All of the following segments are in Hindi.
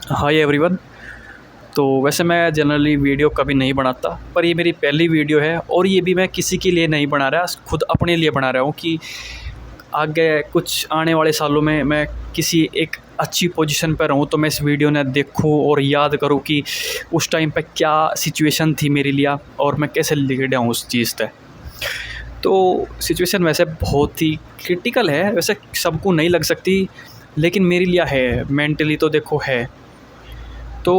Hi everyone. तो वैसे मैं जनरली वीडियो कभी नहीं बनाता, पर ये मेरी पहली वीडियो है और ये भी मैं किसी के लिए नहीं बना रहा, खुद अपने लिए बना रहा हूँ कि आगे कुछ आने वाले सालों में मैं किसी एक अच्छी पोजीशन पर रहूँ तो मैं इस वीडियो ने देखूँ और याद करूँ कि उस टाइम पे क्या सिचुएशन थी मेरे लिए और मैं कैसे लिगड़ा हूँ उस चीज़ से। तो सिचुएशन वैसे बहुत ही क्रिटिकल है, वैसे सबको नहीं लग सकती, लेकिन मेरे लिए है, मेंटली तो देखो है। तो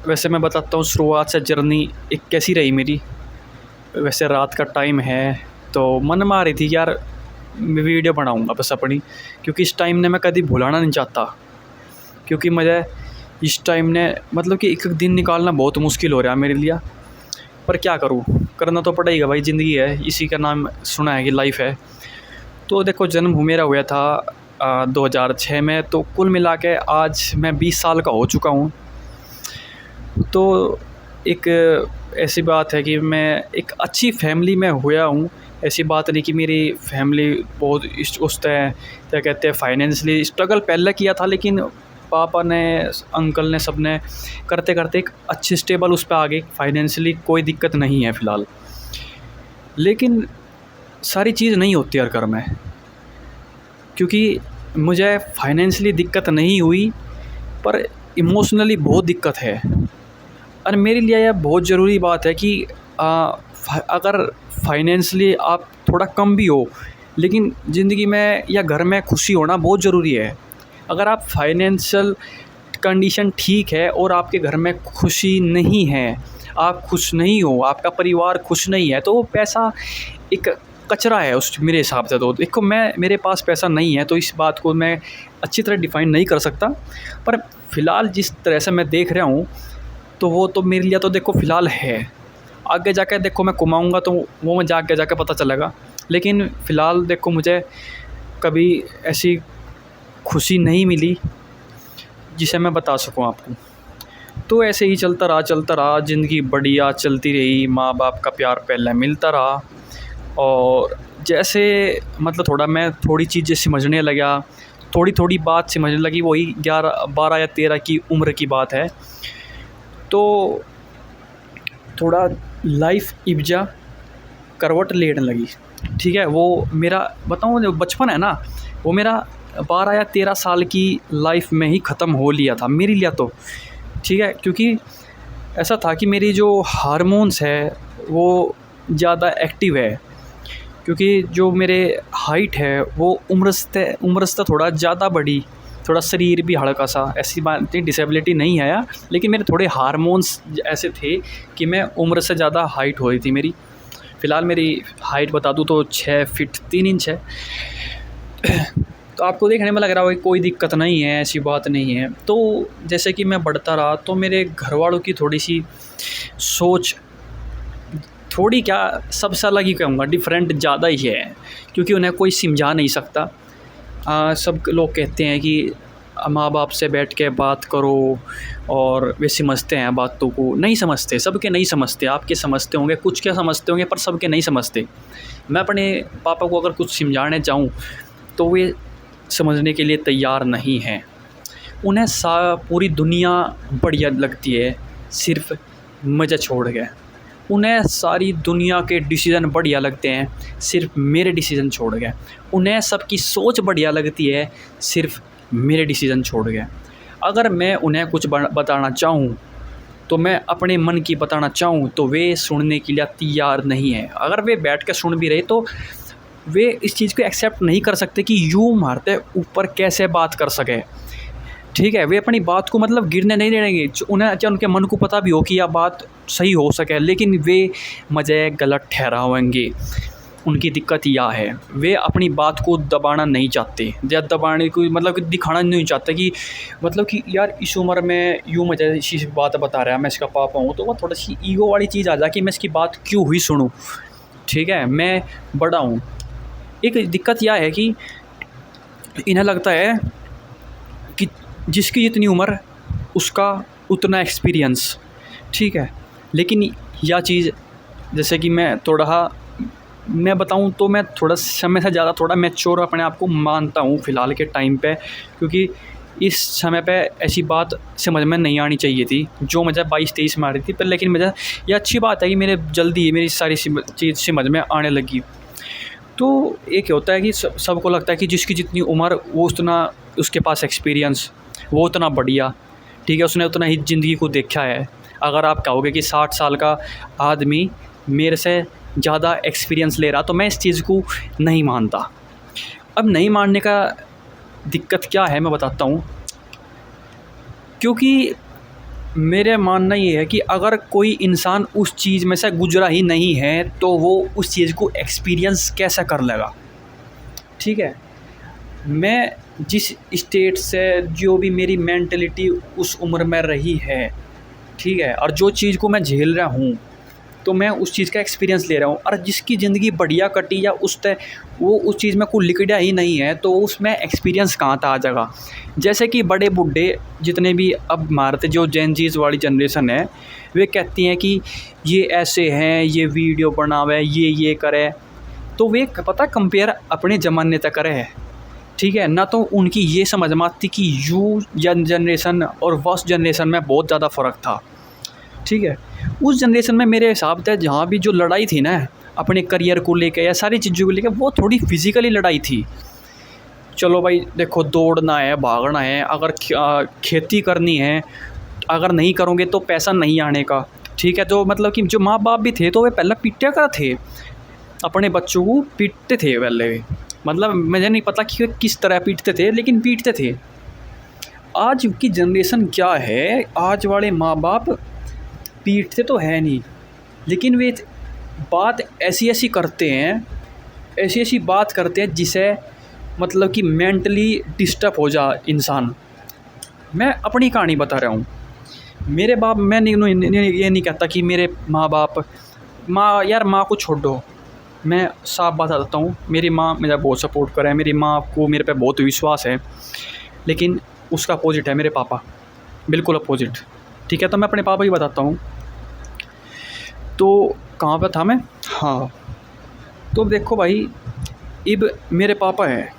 वैसे मैं बताता हूँ शुरुआत से जर्नी एक कैसी रही मेरी। वैसे रात का टाइम है तो मन में आ रही थी यार मैं वीडियो बनाऊँगा बस अपनी, क्योंकि इस टाइम ने मैं कभी भुलाना नहीं चाहता। क्योंकि मुझे इस टाइम ने मतलब कि एक दिन निकालना बहुत मुश्किल हो रहा है मेरे लिए, पर क्या करूँ, करना तो पड़ेगा भाई, ज़िंदगी है, इसी का नाम सुना है कि लाइफ है। तो देखो जन्म मेरा हुआ था 2006 में, तो कुल मिला के आज मैं 20 साल का हो चुका हूँ। तो एक ऐसी बात है कि मैं एक अच्छी फैमिली में हुआ हूँ। ऐसी बात नहीं कि मेरी फैमिली बहुत उस तरह क्या कहते हैं फाइनेंशियली स्ट्रगल पहले किया था, लेकिन पापा ने अंकल ने सब ने करते करते एक अच्छी स्टेबल उस पर आ गई, फाइनेंशियली कोई दिक्कत नहीं है फ़िलहाल। लेकिन सारी चीज़ नहीं होती हर घर में, क्योंकि मुझे फाइनेंशियली दिक्कत नहीं हुई पर इमोशनली बहुत दिक्कत है। और मेरे लिए यह बहुत ज़रूरी बात है कि अगर फाइनेंशियली आप थोड़ा कम भी हो, लेकिन ज़िंदगी में या घर में खुशी होना बहुत ज़रूरी है। अगर आप फाइनेंशियल कंडीशन ठीक है और आपके घर में खुशी नहीं है, आप खुश नहीं हो, आपका परिवार खुश नहीं है, तो वो पैसा एक कचरा है उस मेरे हिसाब से। तो देखो मैं मेरे पास पैसा नहीं है तो इस बात को मैं अच्छी तरह डिफ़ाइन नहीं कर सकता, पर फ़िलहाल जिस तरह से मैं देख रहा हूँ तो वो तो मेरे लिए तो देखो फ़िलहाल है। आगे जाके देखो मैं कमाऊँगा तो वो मैं आगे जाके पता चलेगा, लेकिन फ़िलहाल देखो मुझे कभी ऐसी खुशी नहीं मिली जिसे मैं बता सकूँ आपको। तो ऐसे ही चलता रहा, ज़िंदगी बढ़िया चलती रही, माँ बाप का प्यार पहले मिलता रहा। और जैसे मतलब थोड़ा मैं थोड़ी चीज़ें समझने लगा, थोड़ी थोड़ी बात समझने लगी, वही 12 या 13 की उम्र की बात है। तो थोड़ा लाइफ इब्जा करवट लेने लगी, ठीक है। वो मेरा बताऊँ जो बचपन है ना, वो मेरा 12 या 13 साल की लाइफ में ही ख़त्म हो लिया था मेरे लिए तो, ठीक है। क्योंकि ऐसा था कि मेरी जो हार्मोन्स है वो ज़्यादा एक्टिव है, क्योंकि जो मेरे हाइट है वो उम्र से थोड़ा ज़्यादा बड़ी, थोड़ा शरीर भी हल्का सा, ऐसी बात नहीं डिसेबिलिटी नहीं है यार, लेकिन मेरे थोड़े हार्मोन्स ऐसे थे कि मैं उम्र से ज़्यादा हाइट हो रही थी मेरी। फ़िलहाल मेरी हाइट बता दूँ तो 6 फीट 3 इंच है। तो आपको देखने में लग रहा होगा कि कोई दिक्कत नहीं है, ऐसी बात नहीं है। तो जैसे कि मैं बढ़ता रहा तो मेरे घर वालों की थोड़ी सी सोच थोड़ी क्या सबसे अलग ही कहूँगा, डिफरेंट ज़्यादा ही है, क्योंकि उन्हें कोई समझा नहीं सकता। सब लोग कहते हैं कि माँ बाप से बैठ के बात करो, और वे समझते हैं बातों को, नहीं समझते, सबके नहीं समझते। आपके समझते होंगे, कुछ क्या समझते होंगे, पर सबके नहीं समझते। मैं अपने पापा को अगर कुछ समझाने जाऊँ तो वे समझने के लिए तैयार नहीं हैं। उन्हें पूरी दुनिया बढ़िया लगती है सिर्फ मुझे छोड़ के। उन्हें सारी दुनिया के डिसीज़न बढ़िया लगते हैं सिर्फ मेरे डिसीज़न छोड़ के। उन्हें सबकी सोच बढ़िया लगती है सिर्फ मेरे डिसीज़न छोड़ के। अगर मैं उन्हें कुछ बताना चाहूँ, तो मैं अपने मन की बताना चाहूँ, तो वे सुनने के लिए तैयार नहीं है। अगर वे बैठ के सुन भी रहे तो वे इस चीज़ को एक्सेप्ट नहीं कर सकते कि यूँ मारते ऊपर कैसे बात कर सके, ठीक है। वे अपनी बात को मतलब गिरने नहीं देंगे, उन्हें अच्छा उनके मन को पता भी हो कि यह बात सही हो सके, लेकिन वे मुझे गलत ठहराएंगे। उनकी दिक्कत यह है, वे अपनी बात को दबाना नहीं चाहते, या दबाने को मतलब कि दिखाना नहीं चाहते कि मतलब कि यार इस उम्र में यूँ मुझे इसी बात बता रहा है, मैं इसका पापा हूँ, तो वह थोड़ी सी ईगो वाली चीज़ आ जाए कि मैं इसकी बात क्यों हुई सुनूँ, ठीक है, मैं बड़ा हूँ। एक दिक्कत यह है कि इन्हें लगता है कि जिसकी जितनी उम्र उसका उतना एक्सपीरियंस, ठीक है। लेकिन यह चीज़ जैसे कि मैं बताऊं तो मैं थोड़ा समय से ज़्यादा थोड़ा मैच्योर अपने आप को मानता हूं फ़िलहाल के टाइम पे, क्योंकि इस समय पे ऐसी बात समझ में नहीं आनी चाहिए थी जो मुझे 22-23 में आ रही थी, पर लेकिन मुझे ये अच्छी बात है कि मेरे जल्दी मेरी सारी चीज़ समझ में आने लगी। तो एक होता है कि सबको लगता है कि जिसकी जितनी उम्र वो उतना उसके पास एक्सपीरियंस वो उतना बढ़िया, ठीक है, उसने उतना ही ज़िंदगी को देखा है। अगर आप कहोगे कि 60 साल का आदमी मेरे से ज़्यादा एक्सपीरियंस ले रहा, तो मैं इस चीज़ को नहीं मानता। अब नहीं मानने का दिक्कत क्या है मैं बताता हूँ। क्योंकि मेरा मानना ये है कि अगर कोई इंसान उस चीज़ में से गुजरा ही नहीं है तो वो उस चीज़ को एक्सपीरियंस कैसे कर लेगा, ठीक है। मैं जिस स्टेट से जो भी मेरी मेंटलिटी उस उम्र में रही है, ठीक है, और जो चीज़ को मैं झेल रहा हूँ, तो मैं उस चीज़ का एक्सपीरियंस ले रहा हूँ। और जिसकी ज़िंदगी बढ़िया कटी या वो उस चीज़ में कोई लिकड़ा ही नहीं है, तो उसमें एक्सपीरियंस कहाँ था आ जाएगा। जैसे कि बड़े बूढ़े जितने भी अब हमारे जो जेन ज़ीज़ वाली जनरेशन है, वे कहती हैं कि ये ऐसे हैं, ये वीडियो बनावे, ये करे, तो वे पता कंपेयर अपने ज़माने तक करे है, ठीक है ना। तो उनकी ये समझ में आती कि यू जनरेशन और वस जनरेशन में बहुत ज़्यादा फ़र्क था, ठीक है। उस जनरेशन में मेरे हिसाब से जहाँ भी जो लड़ाई थी ना अपने करियर को लेकर या सारी चीज़ों को लेकर, वो थोड़ी फिज़िकली लड़ाई थी। चलो भाई देखो, दौड़ना है, भागना है, अगर खेती करनी है, अगर नहीं करोगे तो पैसा नहीं आने का, ठीक है। तो मतलब कि जो माँ बाप भी थे तो वे पहले पीटे का थे, अपने बच्चों को पीटते थे पहले। मतलब मुझे नहीं पता कि किस तरह पीटते थे, लेकिन पीटते थे। आज की जनरेशन क्या है, आज वाले माँ बाप पीटते तो है नहीं, लेकिन वे बात ऐसी करते हैं, ऐसी बात करते हैं जिसे मतलब कि मेंटली डिस्टर्ब हो जा इंसान। मैं अपनी कहानी बता रहा हूँ। मेरे बाप, मैं ये नहीं कहता कि मेरे माँ बाप, यार माँ को छोड़ दो, मैं साफ बात बताता हूँ, मेरी माँ मुझे बहुत सपोर्ट कर रहा है, मेरी माँ को मेरे पे बहुत विश्वास है, लेकिन उसका अपोजिट है मेरे पापा, बिल्कुल अपोजिट, ठीक है। तो मैं अपने पापा ही बताता हूँ। तो कहाँ पे था मैं, हाँ, तो देखो भाई, अब मेरे पापा हैं,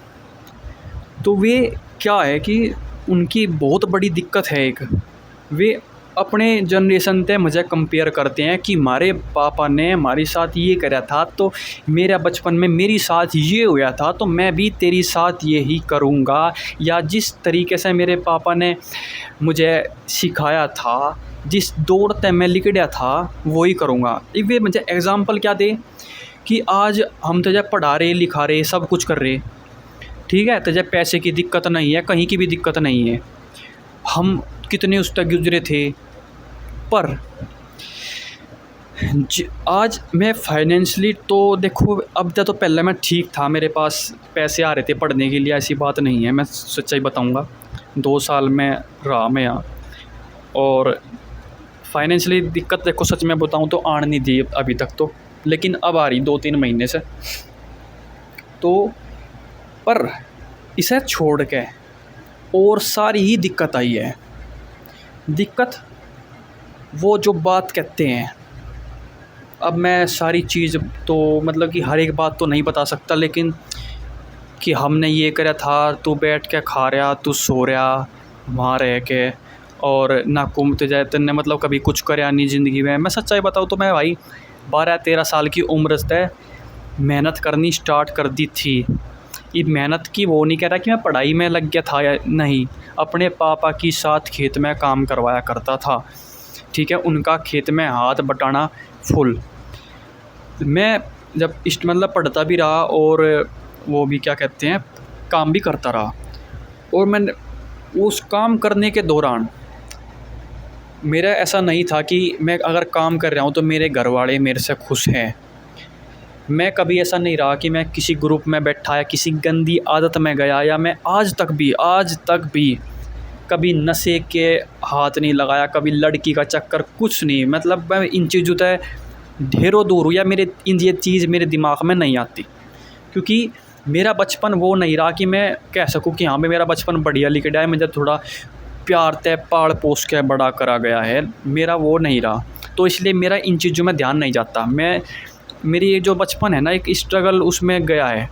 तो वे क्या है कि उनकी बहुत बड़ी दिक्कत है एक, वे अपने जनरेशन से मुझे कंपेयर करते हैं कि हमारे पापा ने हमारे साथ ये करा था, तो मेरा बचपन में मेरी साथ ये हुआ था, तो मैं भी तेरी साथ यही करूँगा, या जिस तरीके से मेरे पापा ने मुझे सिखाया था, जिस दौड़ से मैं लिखड़ा था, वही करूँगा। वे मुझे एग्ज़ाम्पल क्या दे कि आज हम तुझे पढ़ा रहे, लिखा रहे, सब कुछ कर रहे, ठीक है, तुझे पैसे की दिक्कत नहीं है, कहीं की भी दिक्कत नहीं है, हम कितने उस तक गुजरे थे। पर आज मैं फाइनेंशियली तो देखो, अब तक तो पहले मैं ठीक था, मेरे पास पैसे आ रहे थे पढ़ने के लिए, ऐसी बात नहीं है, मैं सच्चाई बताऊंगा। 2 साल में रहा मैं यहाँ, और फाइनेंशियली दिक्कत देखो सच में बताऊं तो आने नहीं दी अभी तक तो, लेकिन अब आ रही 2-3 महीने से। तो पर इसे छोड़ के और सारी ही दिक्कत आई है। दिक्कत वो जो बात कहते हैं, अब मैं सारी चीज़ तो मतलब कि हर एक बात तो नहीं बता सकता, लेकिन कि हमने ये करा था, तू बैठ के खा रहा, तू सो रहा वहाँ रह के, और ना घूमते जाए तेने, मतलब कभी कुछ कराया नहीं ज़िंदगी में। मैं सच्चाई बताऊँ तो मैं भाई 12-13 साल की उम्र से मेहनत करनी स्टार्ट कर दी थी। ये मेहनत की वो नहीं कह रहा कि मैं पढ़ाई में लग गया था या नहीं, अपने पापा की साथ खेत में काम करवाया करता था, ठीक है, उनका खेत में हाथ बटाना फुल। मैं जब मतलब पढ़ता भी रहा और वो भी क्या कहते हैं काम भी करता रहा, और मैंने उस काम करने के दौरान मेरा ऐसा नहीं था कि मैं अगर काम कर रहा हूँ तो मेरे घर वाले मेरे से खुश हैं। मैं कभी ऐसा नहीं रहा कि मैं किसी ग्रुप में बैठा या किसी गंदी आदत में गया, या मैं आज तक भी कभी नशे के हाथ नहीं लगाया, कभी लड़की का चक्कर, कुछ नहीं। मतलब मैं इन चीज़ों से ढेरों दूर हूँ, या ये चीज़ मेरे दिमाग में नहीं आती, क्योंकि मेरा बचपन वो नहीं रहा कि मैं कह सकूँ कि हाँ भाई मेरा बचपन बढ़िया लिखा है, मुझे थोड़ा प्यार तय पाल पोस के बड़ा करा गया है, मेरा वो नहीं रहा। तो इसलिए मेरा इन चीज़ों में ध्यान नहीं जाता। मेरी जो बचपन है ना, एक स्ट्रगल उसमें गया है,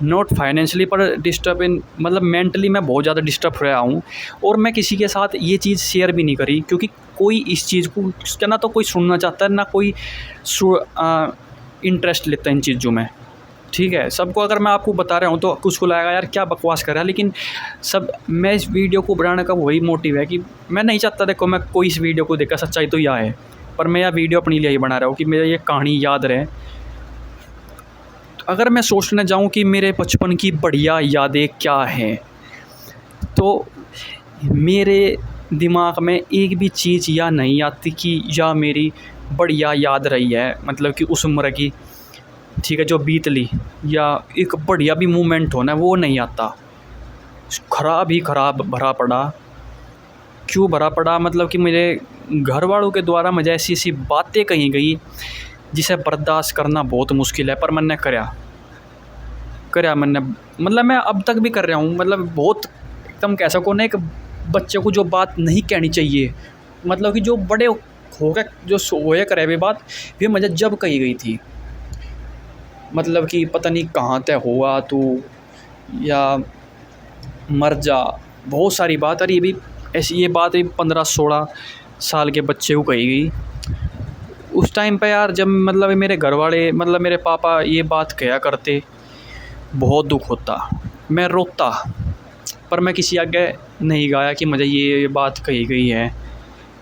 नॉट फाइनेंशियली पर डिस्टर्ब इन मतलब मेंटली मैं बहुत ज़्यादा डिस्टर्ब रहा हूँ। और मैं किसी के साथ ये चीज़ शेयर भी नहीं करी, क्योंकि कोई इस चीज़ को इसका ना तो कोई सुनना चाहता है, ना कोई इंटरेस्ट लेता है इन चीज़ों में। ठीक है, सबको अगर मैं आपको बता रहा हूँ तो कुछ को लगेगा यार क्या बकवास कर रहा है, लेकिन सब मैं इस वीडियो को बनाने का वही मोटिव है कि मैं नहीं चाहता देखो मैं कोई इस वीडियो को देखा, सच्चाई तो यह है, पर मैं यह वीडियो अपने लिए ही बना रहा हूँ कि मेरी ये कहानी याद रहे। तो अगर मैं सोचने जाऊँ कि मेरे बचपन की बढ़िया यादें क्या हैं, तो मेरे दिमाग में एक भी चीज़ या नहीं आती कि या मेरी बढ़िया याद रही है, मतलब कि उस उम्र की, ठीक है, जो बीत ली, या एक बढ़िया भी मोमेंट होना वो नहीं आता। ख़राब ही ख़राब भरा पड़ा। क्यों भरा पड़ा, मतलब कि मेरे घर वालों के द्वारा मुझे ऐसी ऐसी बातें कही गई जिसे बर्दाश्त करना बहुत मुश्किल है, पर मैंने करया मैंने, मतलब मैं अब तक भी कर रहा हूँ। मतलब बहुत एकदम कह सको ना, एक बच्चे को जो बात नहीं कहनी चाहिए, मतलब कि जो बड़े हो गए जो होया करे वे बात, वे मुझे जब कही गई थी, मतलब कि पता नहीं कहाँ तय हुआ तू, या मर जा, बहुत सारी बात। और ये भी ऐसी ये बात भी 15-16 साल के बच्चे को कही गई उस टाइम पे यार, जब मतलब मेरे घर वाले, मतलब मेरे पापा ये बात कहा करते, बहुत दुख होता, मैं रोता, पर मैं किसी आगे नहीं गाया कि मुझे ये बात कही गई है।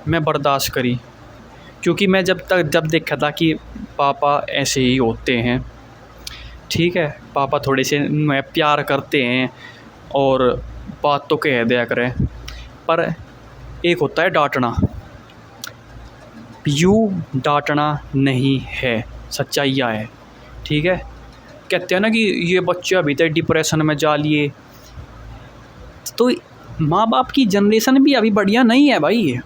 मैं बर्दाश्त करी, क्योंकि मैं जब देखा था कि पापा ऐसे ही होते हैं, ठीक है, पापा थोड़े से मैं प्यार करते हैं और बात तो कह दिया करें, पर एक होता है डांटना, यूँ डांटना नहीं है, सच्चाई यह है। ठीक है, कहते हैं ना कि ये बच्चे अभी तक डिप्रेशन में जा लिए, तो माँ बाप की जनरेशन भी अभी बढ़िया नहीं है भाई।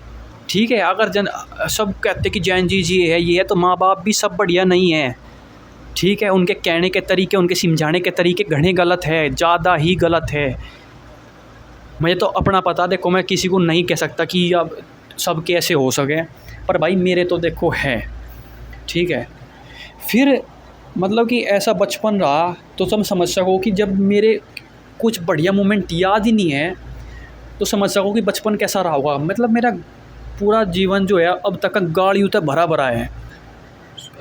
ठीक है, अगर सब कहते कि जैन जी ये है ये है, तो माँ बाप भी सब बढ़िया नहीं है। ठीक है, उनके कहने के तरीके, उनके समझाने के तरीके घने गलत है, ज़्यादा ही गलत है। मुझे तो अपना पता, देखो मैं किसी को नहीं कह सकता कि अब सब कैसे हो सके, पर भाई मेरे तो देखो है। ठीक है, फिर मतलब कि ऐसा बचपन रहा, तो तुम समझ सको कि जब मेरे कुछ बढ़िया मोमेंट याद ही नहीं है, तो समझ सको कि बचपन कैसा रहा होगा। मतलब मेरा पूरा जीवन जो है अब तक का गालियों तक भरा भरा है।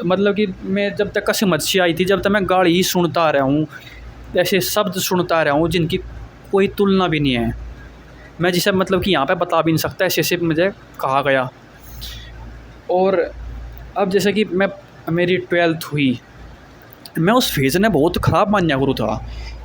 मतलब कि मैं जब तक का समझ से आई थी, जब तक मैं गाली ही सुनता रहा हूँ, ऐसे शब्द सुनता रहा हूँ जिनकी कोई तुलना भी नहीं है। मैं जिसे मतलब कि यहाँ पे बता भी नहीं सकता, ऐसे ऐसे मुझे कहा गया। और अब जैसे कि मेरी 12th हुई, मैं उस फेज़ ने बहुत ख़राब मान्या गुरु था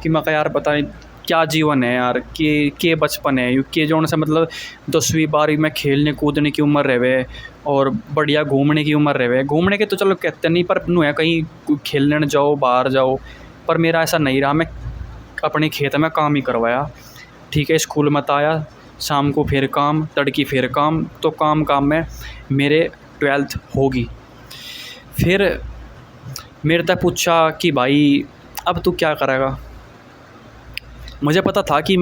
कि मैं कहा यार पता नहीं क्या जीवन है यार, के बचपन है के जो से, मतलब 10वीं 12वीं में खेलने कूदने की उम्र रहे और बढ़िया घूमने की उम्र रहे। घूमने के तो चलो कहते नहीं, पर नु है कहीं खेलने जाओ, बाहर जाओ, पर मेरा ऐसा नहीं रहा। मैं अपने खेत में काम ही करवाया। ठीक है, स्कूल मत आया, शाम को फिर काम, तड़की फिर काम, तो काम में मेरे 12th होगी। फिर मेरे तक पूछा कि भाई अब तू क्या करेगा। मुझे पता था कि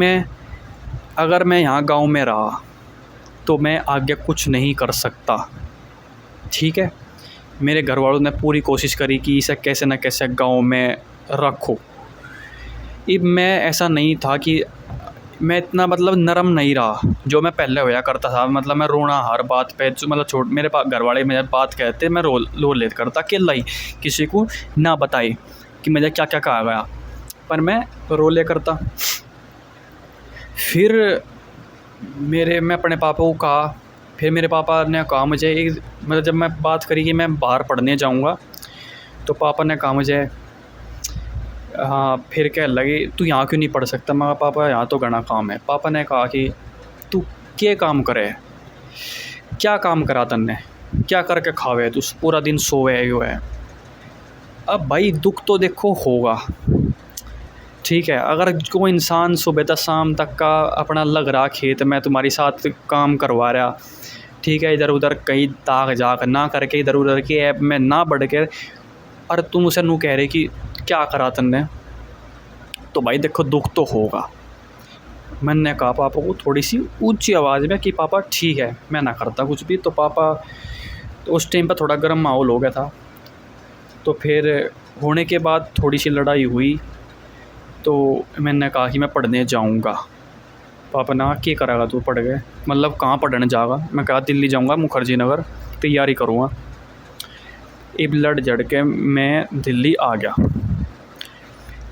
अगर मैं यहाँ गांव में रहा तो मैं आगे कुछ नहीं कर सकता। ठीक है, मेरे घर वालों ने पूरी कोशिश करी कि इसे कैसे न कैसे गांव में रखो। अब मैं ऐसा नहीं था कि मैं इतना मतलब नरम नहीं रहा जो मैं पहले होया करता था। मतलब मैं रोना हर बात पे, जो मतलब मेरे पास घर वाले मेरे बात कहते, मैं रो लेत करता अकेला ही, किसी को ना बताए कि मुझे क्या क्या कहा गया, पर मैं रो ले करता। फिर मैं अपने पापा को कहा, फिर मेरे पापा ने कहा मुझे एक, मतलब जब मैं बात करी कि मैं बाहर पढ़ने जाऊंगा, तो पापा ने कहा मुझे, हाँ, फिर कह लगे तू यहाँ क्यों नहीं पढ़ सकता। मैं पापा यहाँ तो घना काम है। पापा ने कहा कि तू क्या काम करे, क्या काम करा तन्ने, क्या करके खावे तू, पूरा दिन सोए यो है। अब भाई दुख तो देखो होगा। ठीक है, अगर कोई इंसान सुबह से शाम तक का अपना लग रहा खेत में तुम्हारे साथ काम करवा रहा, ठीक है, इधर उधर कहीं ताक झाक ना करके, इधर उधर के ऐप में ना बढ़ के, और तुम उसे नू कह रहे कि क्या करा तन्ने, तो भाई देखो दुख तो होगा। मैंने कहा पापा को थोड़ी सी ऊंची आवाज़ में कि पापा ठीक है मैं ना करता कुछ भी। तो पापा, तो उस टाइम पर थोड़ा गर्म माहौल हो गया था। तो फिर होने के बाद थोड़ी सी लड़ाई हुई, तो मैंने कहा कि मैं पढ़ने जाऊँगा। पापा ने कहा क्या करेगा तू पढ़ के, मतलब कहाँ पढ़ने जाएगा। मैं कहा दिल्ली जाऊँगा, मुखर्जी नगर तैयारी करूँगा। अब लड़ जड़ के मैं दिल्ली आ गया।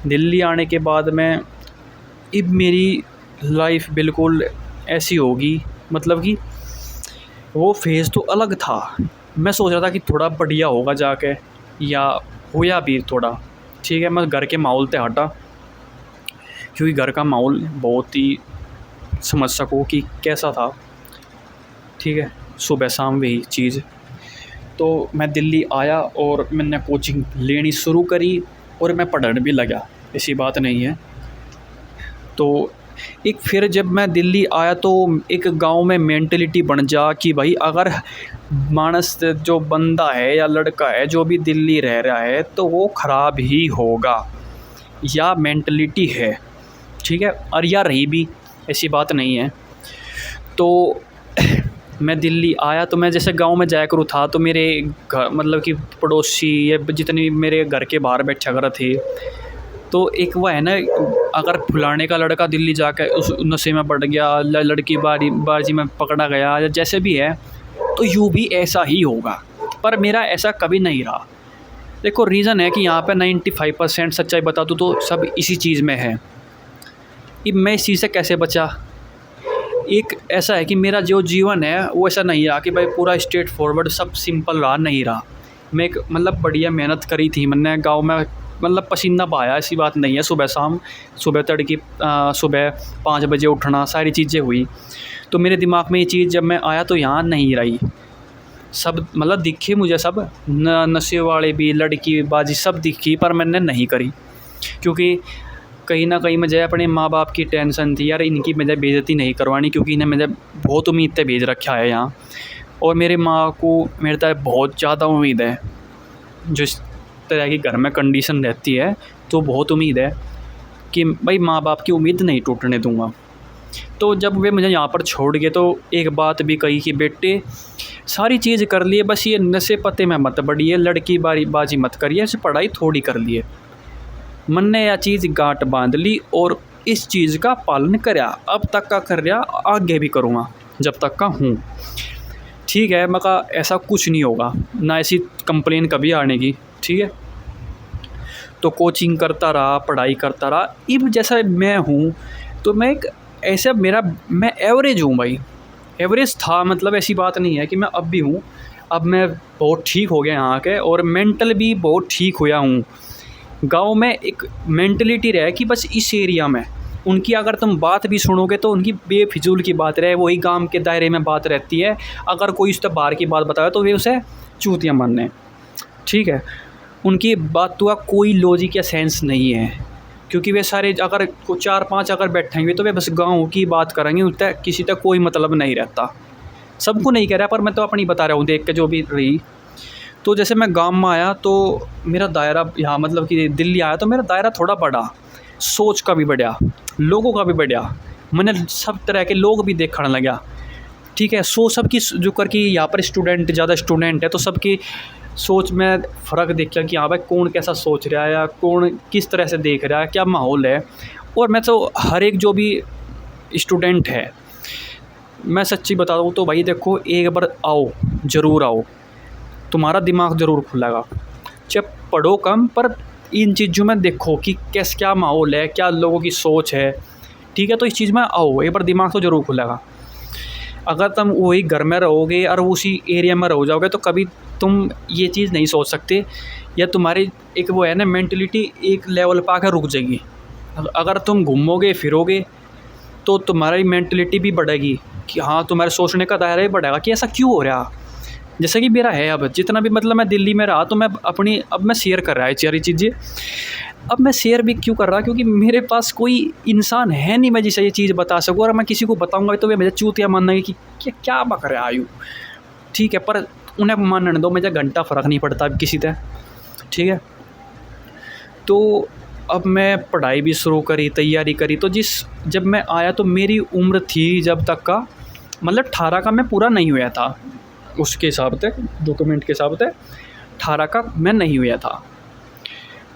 दिल्ली आने के बाद में अब मेरी लाइफ बिल्कुल ऐसी होगी, मतलब कि वो फेज़ तो अलग था। मैं सोच रहा था कि थोड़ा बढ़िया होगा जाके, या होया भी थोड़ा ठीक है। मैं घर के माहौल से हटा, क्योंकि घर का माहौल बहुत ही समझ सको कि कैसा था, ठीक है। सुबह शाम वही चीज़। तो मैं दिल्ली आया और मैंने कोचिंग लेनी शुरू करी और मैं पढ़ने भी लगा, ऐसी बात नहीं है। तो एक फिर जब मैं दिल्ली आया तो एक गांव में मेंटलिटी बन जा कि भाई अगर मानस जो बंदा है या लड़का है जो भी दिल्ली रह रहा है तो वो ख़राब ही होगा, या मेंटलिटी है, ठीक है। और या रही भी, ऐसी बात नहीं है। तो मैं दिल्ली आया तो मैं जैसे गांव में जाया करूँ था, तो मेरे घर मतलब कि पड़ोसी या जितनी मेरे घर के बाहर बैठा कर थे, तो एक वो है ना, अगर फलाने का लड़का दिल्ली जाकर उस नशे में पड़ गया, लड़की बाजी में पकड़ा गया, या जैसे भी है, तो यूँ भी ऐसा ही होगा। पर मेरा ऐसा कभी नहीं रहा। देखो रीज़न है कि यहाँ पे 95% सच्चाई बता दूँ तो सब इसी चीज़ में है। अब मैं इस चीज़ से कैसे बचा? एक ऐसा है कि मेरा जो जीवन है वो ऐसा नहीं रहा कि भाई पूरा स्ट्रेट फॉरवर्ड सब सिंपल रहा, नहीं रहा। मैं एक मतलब बढ़िया मेहनत करी थी मैंने गाँव में, मतलब पसीना बहाया, ऐसी बात नहीं है। सुबह शाम, सुबह तड़की सुबह 5 बजे उठना, सारी चीज़ें हुई। तो मेरे दिमाग में ये चीज़ जब मैं आया तो यहाँ नहीं रही। सब मतलब दिखे मुझे, सब नशे वाले भी, लड़की बाजी सब दिखी, पर मैंने नहीं करी, क्योंकि कहीं ना कहीं मुझे अपने माँ बाप की टेंशन थी यार, इनकी मुझे बेइज्जती नहीं करवानी, क्योंकि इन्हें मुझे बहुत उम्मीद से भेज रखा है यहाँ। और मेरे माँ को मेरे तक बहुत ज़्यादा उम्मीद है, जो इस तरह की घर में कंडीशन रहती है, तो बहुत उम्मीद है कि भाई माँ बाप की उम्मीद नहीं टूटने दूँगा। तो जब वे मुझे यहाँ पर छोड़ गए तो एक बात भी कही कि बेटे सारी चीज़ कर लिए, बस ये नशे पते में मत बढ़िए, लड़की बाजी मत करिए, ऐसे पढ़ाई थोड़ी कर लिए। मन ने यह चीज़ गांठ बांध ली और इस चीज़ का पालन करा। अब तक का कर रहा, आगे भी करूँगा जब तक का हूँ, ठीक है। मैं कहा ऐसा कुछ नहीं होगा, ना ऐसी कंप्लेन कभी आने की, ठीक है। तो कोचिंग करता रहा, पढ़ाई करता रहा। अब जैसा मैं हूँ तो मैं एक ऐसा मैं एवरेज हूँ भाई, एवरेज था, मतलब ऐसी बात नहीं है कि मैं अब भी हूँ। अब मैं बहुत ठीक हो गया यहाँ के, और मेंटल भी बहुत ठीक हुआ हूँ। गांव में एक मेंटलिटी रहे कि बस इस एरिया में उनकी अगर तुम बात भी सुनोगे तो उनकी बेफिजूल की बात रहे, वही गांव के दायरे में बात रहती है। अगर कोई उस तरह बाहर की बात बताए तो वे उसे चूतियाँ मानने, ठीक है। उनकी बात तो कोई लॉजिक या सेंस नहीं है, क्योंकि वे सारे अगर 4-5 अगर बैठेंगे तो वे बस गाँव की बात करेंगे, उस तक किसी तक कोई मतलब नहीं रहता। सबको नहीं कह रहा, पर मैं तो अपनी बता रहा हूँ देख के जो भी रही। तो जैसे मैं गांव में आया तो मेरा दायरा यहाँ मतलब कि दिल्ली आया तो मेरा दायरा थोड़ा बड़ा, सोच का भी बढ़िया, लोगों का भी बढ़िया। मैंने सब तरह के लोग भी देखने लगा, ठीक है। सबकी जो करके यहाँ पर ज़्यादा स्टूडेंट है, तो सबकी सोच में फ़र्क देखा कि हाँ भाई कौन कैसा सोच रहा है, या कौन किस तरह से देख रहा है, क्या माहौल है। और मैं तो हर एक जो भी स्टूडेंट है, मैं सच्ची बता दूँ तो भाई देखो, एक बार आओ, ज़रूर आओ, तुम्हारा दिमाग ज़रूर खुलेगा। जब पढ़ो कम, पर इन चीज़ों में देखो कि क्या माहौल है, क्या लोगों की सोच है, ठीक है। तो इस चीज़ में आओ, एक बार दिमाग तो ज़रूर खुलेगा। अगर तुम वही घर में रहोगे और उसी एरिया में रह जाओगे तो कभी तुम ये चीज़ नहीं सोच सकते, या तुम्हारी एक वो है ना मेंटलिटी एक लेवल पर आकर रुक जाएगी। अगर तुम घूमोगे फिरोगे तो तुम्हारी मेंटलिटी भी बढ़ेगी, कि हाँ तुम्हारे सोचने का दायरा भी बढ़ेगा कि ऐसा क्यों हो रहा। जैसा कि मेरा है, अब जितना भी मतलब मैं दिल्ली में रहा तो मैं अब मैं शेयर कर रहा है सारी चीज़ें। अब मैं शेयर भी क्यों कर रहा, क्योंकि मेरे पास कोई इंसान है नहीं मैं जिसे ये चीज़ बता सकूँ, और मैं किसी को बताऊंगा तो वे मुझे चूतिया मानेंगे कि क्या बक रहा आयु, ठीक है। पर उन्हें मानने दो, मुझे घंटा फ़र्क नहीं पड़ता अब किसी तरह, ठीक है। तो अब मैं पढ़ाई भी शुरू करी, तैयारी करी। तो जब मैं आया तो मेरी उम्र थी जब तक का मतलब 18 का मैं पूरा नहीं हुआ था, उसके हिसाब से डॉक्यूमेंट के हिसाब से 18 का मैं नहीं हुआ था।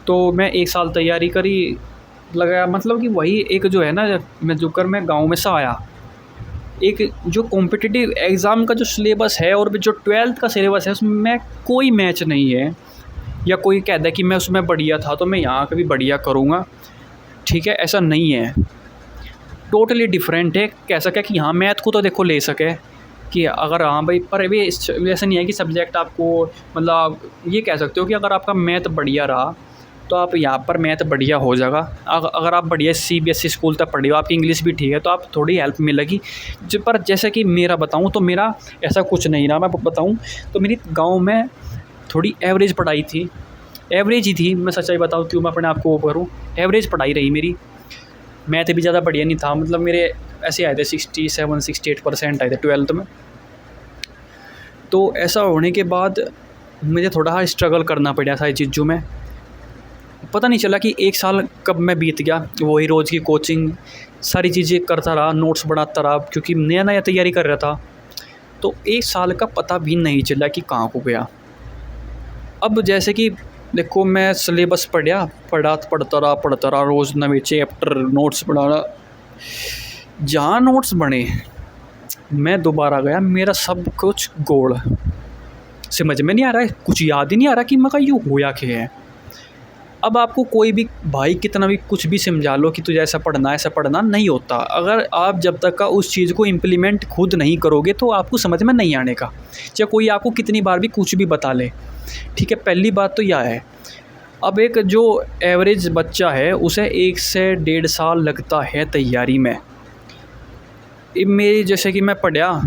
तो मैं 1 साल तैयारी करी, लगाया, मतलब कि वही एक जो है ना, मैं गाँव में से आया, एक जो कॉम्पिटिटिव एग्ज़ाम का जो सिलेबस है और जो 12th का सिलेबस है उसमें कोई मैच नहीं है। या कोई कहता है कि मैं उसमें बढ़िया था तो मैं यहाँ का भी बढ़िया करूँगा, ठीक है, ऐसा नहीं है। टोटली डिफरेंट है। कैसा क्या कि हाँ मैथ को तो देखो ले सके कि अगर हाँ भाई, पर ये ऐसा नहीं है कि सब्जेक्ट आपको, मतलब आप ये कह सकते हो कि अगर आपका मैथ बढ़िया रहा तो आप यहाँ पर मैथ बढ़िया हो जाएगा। अगर आप बढ़िया CBSE स्कूल तक पढ़े हो, आपकी इंग्लिश भी ठीक है, तो आप थोड़ी हेल्प मिलेगी। पर जैसे कि मेरा बताऊँ तो मेरा ऐसा कुछ नहीं रहा। मैं बताऊँ तो मेरी गाँव में थोड़ी एवरेज पढ़ाई थी, एवरेज ही थी। मैं सच्चाई बताऊँ, क्यों मैं अपने आप को वो करूँ, एवरेज पढ़ाई रही मेरी। मैथ भी ज़्यादा बढ़िया नहीं था, मतलब मेरे ऐसे आए थे 67-68% आए थे 12th में। तो ऐसा होने के बाद मुझे थोड़ा स्ट्रगल करना पड़ा था ये चीज़ों में। पता नहीं चला कि 1 साल कब मैं बीत गया, वही रोज़ की कोचिंग सारी चीज़ें करता रहा, नोट्स बनाता रहा, क्योंकि नया नया तैयारी कर रहा था। तो 1 साल का पता भी नहीं चला कि कहाँ को गया। अब जैसे कि देखो, मैं सिलेबस पढ़ता रहा, रोज़ नए चैप्टर नोट्स बनाना। जहाँ नोट्स बने मैं दोबारा गया, मेरा सब कुछ गोल, समझ में नहीं आ रहा है, कुछ याद ही नहीं आ रहा कि मगर ये होया क्या है। अब आपको कोई भी भाई कितना भी कुछ भी समझा लो कि तुझे ऐसा पढ़ना नहीं होता। अगर आप जब तक का उस चीज़ को इम्प्लीमेंट खुद नहीं करोगे तो आपको समझ में नहीं आने का, चाहे कोई आपको कितनी बार भी कुछ भी बता ले, ठीक है। पहली बात तो यह है। अब एक जो एवरेज बच्चा है उसे 1 से 1.5 साल लगता है तैयारी में। मेरी जैसे कि मैं पढ़ा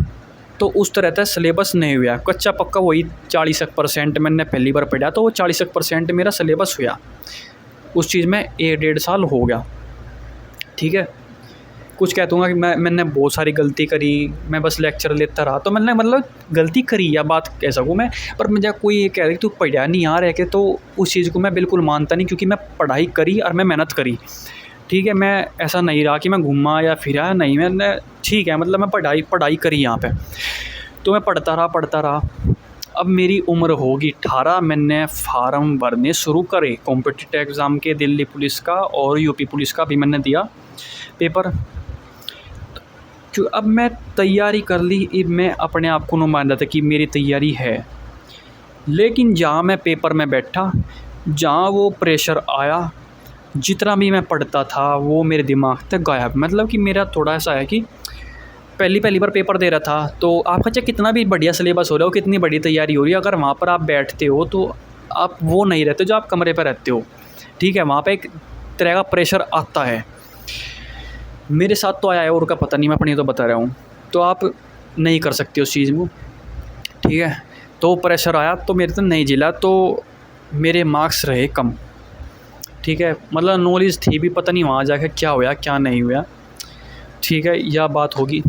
तो उस तरह का सिलेबस नहीं हुआ, कच्चा पक्का वही 40% मैंने पहली बार पढ़ा, तो वो 40% मेरा सिलेबस हुआ। उस चीज़ में 1-1.5 साल हो गया, ठीक है। कुछ कहता हूँ कि मैंने बहुत सारी गलती करी, मैं बस लेक्चर लेता रहा, तो मैंने मतलब गलती करी या बात कह सकूँ मैं। पर मुझे कोई ये कह रहा है कि तू पढ़ा नहीं आ रहा है, तो उस चीज़ को मैं बिल्कुल मानता नहीं, क्योंकि मैं पढ़ाई करी और मैं मेहनत करी, ठीक है। मैं ऐसा नहीं रहा कि मैं घूमा या फिरा, नहीं, मैंने ठीक है, मतलब मैं पढ़ाई करी यहाँ पे। तो मैं पढ़ता रहा। अब मेरी उम्र होगी 18, मैंने फार्म भरने शुरू करे कॉम्पिटिटिव एग्ज़ाम के, दिल्ली पुलिस का और यूपी पुलिस का भी मैंने दिया पेपर। क्यों, अब मैं तैयारी कर ली, अब मैं अपने आप को नहीं मान रहा था कि मेरी तैयारी है। लेकिन जहाँ मैं पेपर में बैठा, जहाँ वो प्रेशर आया, जितना भी मैं पढ़ता था वो मेरे दिमाग तक गायब। मतलब कि मेरा थोड़ा ऐसा है कि पहली बार पेपर दे रहा था, तो आपका चाहे कितना भी बढ़िया सिलेबस हो रहा हो, कितनी बड़ी तैयारी हो रही है, अगर वहाँ पर आप बैठते हो तो आप वो नहीं रहते जो आप कमरे पर रहते हो, ठीक है। वहाँ पे एक तरह का प्रेशर आता है। मेरे साथ तो आया है, और का पता नहीं, मैं अपनी तो बता रहा हूँ। तो आप नहीं कर सकते उस चीज़ को, ठीक है। तो प्रेशर आया तो मेरे तो नहीं झेला, तो मेरे मार्क्स रहे कम, ठीक है। मतलब नॉलेज थी भी, पता नहीं वहाँ जाकर क्या हुआ क्या नहीं हुआ, ठीक है, यह बात होगी।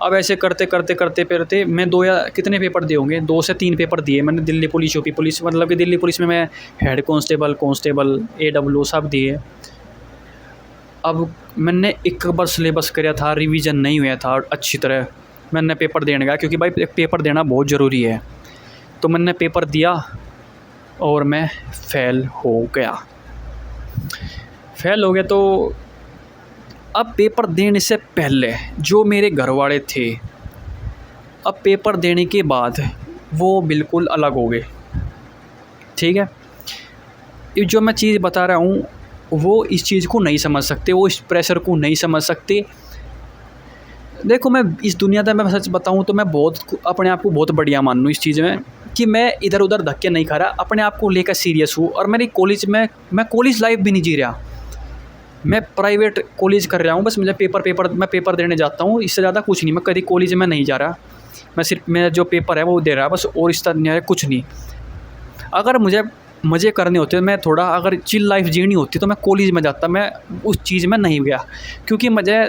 अब ऐसे करते मैं 2 या कितने पेपर दिए होंगे, 2 से 3 पेपर दिए मैंने, दिल्ली पुलिस, यूपी पुलिस। मतलब कि दिल्ली पुलिस में मैं हेड कांस्टेबल, AWO सब दिए। अब मैंने एक बार सिलेबस कराया था, रिवीजन नहीं हुआ था अच्छी तरह, मैंने पेपर देने गया, क्योंकि भाई पेपर देना बहुत ज़रूरी है। तो मैंने पेपर दिया और मैं फ़ेल हो गया। तो अब पेपर देने से पहले जो मेरे घर वाले थे, अब पेपर देने के बाद वो बिल्कुल अलग हो गए, ठीक है। ये जो मैं चीज़ बता रहा हूँ वो इस चीज़ को नहीं समझ सकते, वो इस प्रेशर को नहीं समझ सकते। देखो, मैं इस दुनिया में, मैं सच बताऊँ तो मैं बहुत अपने आप को बहुत बढ़िया मान लूँ इस चीज़ में, कि मैं इधर उधर धक्के नहीं खा रहा, अपने आप को लेकर सीरियस हूँ। और मेरी कॉलेज में, मैं कॉलेज लाइफ भी नहीं जी रहा, मैं प्राइवेट कॉलेज कर रहा हूँ। बस मुझे मैं पेपर देने जाता हूँ, इससे ज़्यादा कुछ नहीं। मैं कभी कॉलेज में नहीं जा रहा, मैं सिर्फ मेरा जो पेपर है वो दे रहा है बस, और इस तरह है कुछ नहीं। अगर मुझे मज़े करने होते, मैं थोड़ा अगर चिल लाइफ जीनी होती तो मैं कॉलेज में जाता, मैं उस चीज़ में नहीं गया, क्योंकि मुझे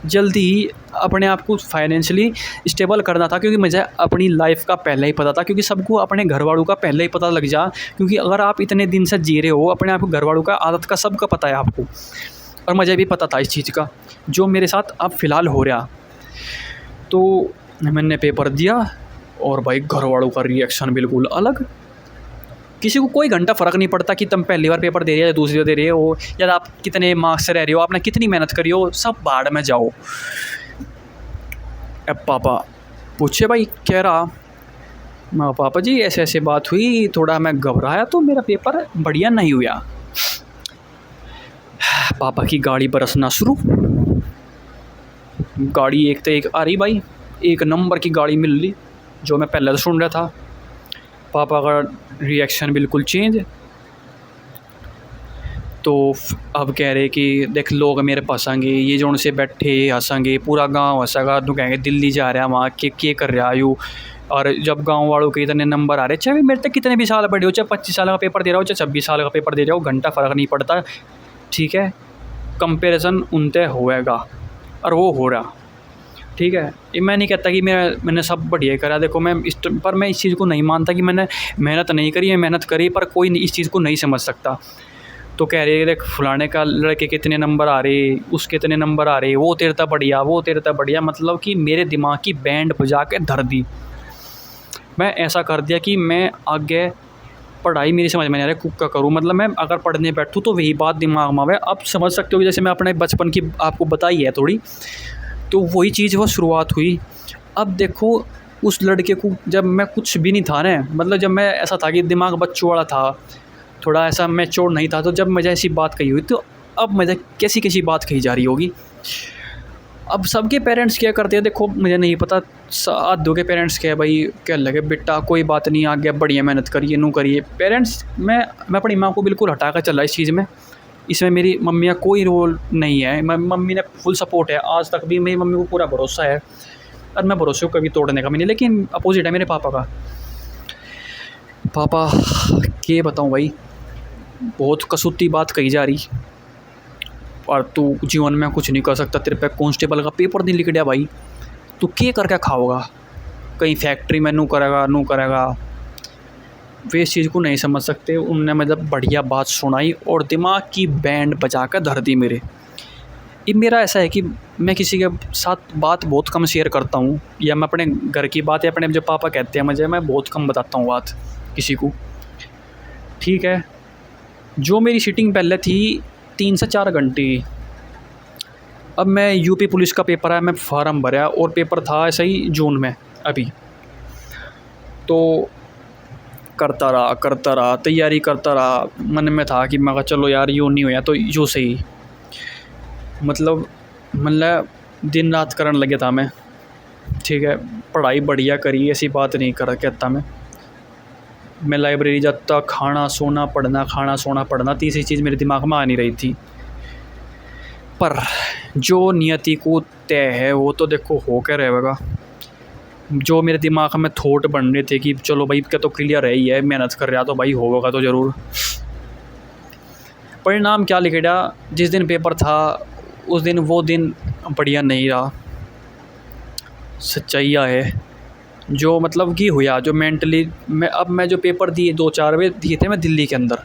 जल्दी ही अपने आप को फाइनेंशियली स्टेबल करना था। क्योंकि मुझे अपनी लाइफ का पहले ही पता था, क्योंकि सबको अपने घर वालों का पहले ही पता लग जा। क्योंकि अगर आप इतने दिन से जी रहे हो, अपने आप को घर वालों का, आदत का, सबका पता है आपको, और मुझे भी पता था इस चीज़ का जो मेरे साथ अब फ़िलहाल हो रहा। तो मैंने पेपर दिया और भाई घर वालों का रिएक्शन बिल्कुल अलग। किसी को कोई घंटा फ़र्क नहीं पड़ता कि तुम पहली बार पेपर दे रहे हो या दूसरी बार दे रहे हो, या आप कितने मार्क्स से रह रहे हो, आपने कितनी मेहनत करी हो, सब भाड़ में जाओ। अब पापा पूछे भाई, कह रहा मैं पापा जी ऐसे ऐसे बात हुई, थोड़ा मैं घबराया तो मेरा पेपर बढ़िया नहीं हुआ। पापा की गाड़ी बरसना शुरू, गाड़ी एक तो एक आ रही भाई, एक नंबर की गाड़ी मिल रही जो मैं पहले तो सुन रहा था। पापा का रिएक्शन बिल्कुल चेंज। तो अब कह रहे कि देख लोग मेरे पास आएंगे, ये जो उनसे बैठे हंसेंगे, पूरा गांव हंसेगा, तो कहेंगे दिल्ली जा रहा है वहाँ के कर रहा यू। और जब गांव वालों के इतने नंबर आ रहे, चाहे मेरे तक कितने भी साल बड़े हो, चाहे 25 साल का पेपर दे रहा हो, चाहे 26 साल का पेपर दे रहा हो, घंटा फ़र्क नहीं पड़ता, ठीक है। कंपैरिजन उनसे होएगा और वो हो रहा, ठीक है। ये मैं नहीं कहता कि मैंने सब बढ़िया करा, देखो मैं पर मैं इस चीज़ को नहीं मानता कि मैंने मेहनत नहीं करी, मैं मेहनत करी, पर कोई इस चीज़ को नहीं समझ सकता। तो कह रहे देख फलाने का लड़के कितने नंबर आ रहे, उसके इतने नंबर आ रहे, वो तेरता बढ़िया, वो तेरता बढ़िया, मतलब कि मेरे दिमाग की बैंड बजा के धर दी। मैं ऐसा कर दिया कि मैं आगे पढ़ाई मेरी समझ में नहीं आ रही, कुक का करूँ, मतलब मैं अगर पढ़ने बैठूँ तो वही बात दिमाग में आवे। अब समझ सकते हो कि जैसे मैं अपने बचपन की आपको बताई है थोड़ी, तो वही चीज़ वो शुरुआत हुई। अब देखो उस लड़के को जब मैं कुछ भी नहीं था ना, मतलब जब मैं ऐसा था कि दिमाग बच्चों वाला था, थोड़ा ऐसा मैच्योर नहीं था, तो जब मुझे ऐसी बात कही हुई, तो अब मुझे कैसी कैसी बात कही जा रही होगी। अब सबके पेरेंट्स क्या करते हैं देखो मुझे नहीं पता, आधों के पेरेंट्स क्या है भाई, क्या लगे बेटा कोई बात नहीं, आगे बढ़िया मेहनत करिए, नू करिए। पेरेंट्स मैं अपनी माँ को बिल्कुल हटा कर चला इस चीज़ में, इसमें मेरी मम्मी का कोई रोल नहीं है। मम्मी ने फुल सपोर्ट है, आज तक भी मेरी मम्मी को पूरा भरोसा है, और मैं भरोसे को कभी तोड़ने का भी नहीं। लेकिन अपोजिट है मेरे पापा का। पापा क्या बताऊँ भाई, बहुत कसूती बात कही जा रही, और तू जीवन में कुछ नहीं कर सकता, तेरे पे कांस्टेबल का पेपर नहीं लिख दिया भाई, तू क्या करके खाओगा, कहीं फैक्ट्री में नू करेगा। वे इस चीज़ को नहीं समझ सकते। उनने मतलब बढ़िया बात सुनाई और दिमाग की बैंड बजा कर धर दी मेरे। ये मेरा ऐसा है कि मैं किसी के साथ बात बहुत कम शेयर करता हूँ, या मैं अपने घर की बात या अपने जो पापा कहते हैं मुझे, मैं बहुत कम बताता हूँ बात किसी को, ठीक है। जो मेरी सीटिंग पहले थी 3 से 4 घंटे, अब मैं यूपी पुलिस का पेपर है, मैं फार्म भरा और पेपर था ऐसा ही जून में अभी, तो करता रहा तैयारी करता रहा। मन में था कि मैं चलो यार यूँ नहीं होया तो यूँ सही, मतलब दिन रात करने लगे था मैं, ठीक है। पढ़ाई बढ़िया करी, ऐसी बात नहीं कर कहता मैं लाइब्रेरी जाता, खाना सोना पढ़ना, तीसरी चीज़ मेरे दिमाग में आ नहीं रही थी। पर जो नियति को तय है वो तो देखो हो के रहेगा। जो मेरे दिमाग में थॉट बन रहे थे कि चलो भाई क्या तो क्लियर है ही है, मेहनत कर रहा तो भाई होगा तो ज़रूर। परिणाम क्या लिखेगा, जिस दिन पेपर था उस दिन वो दिन बढ़िया नहीं रहा। सच्चाई है जो मतलब कि हुआ, जो मेंटली मैं जो पेपर दिए 2-4 वे दिए थे मैं दिल्ली के अंदर।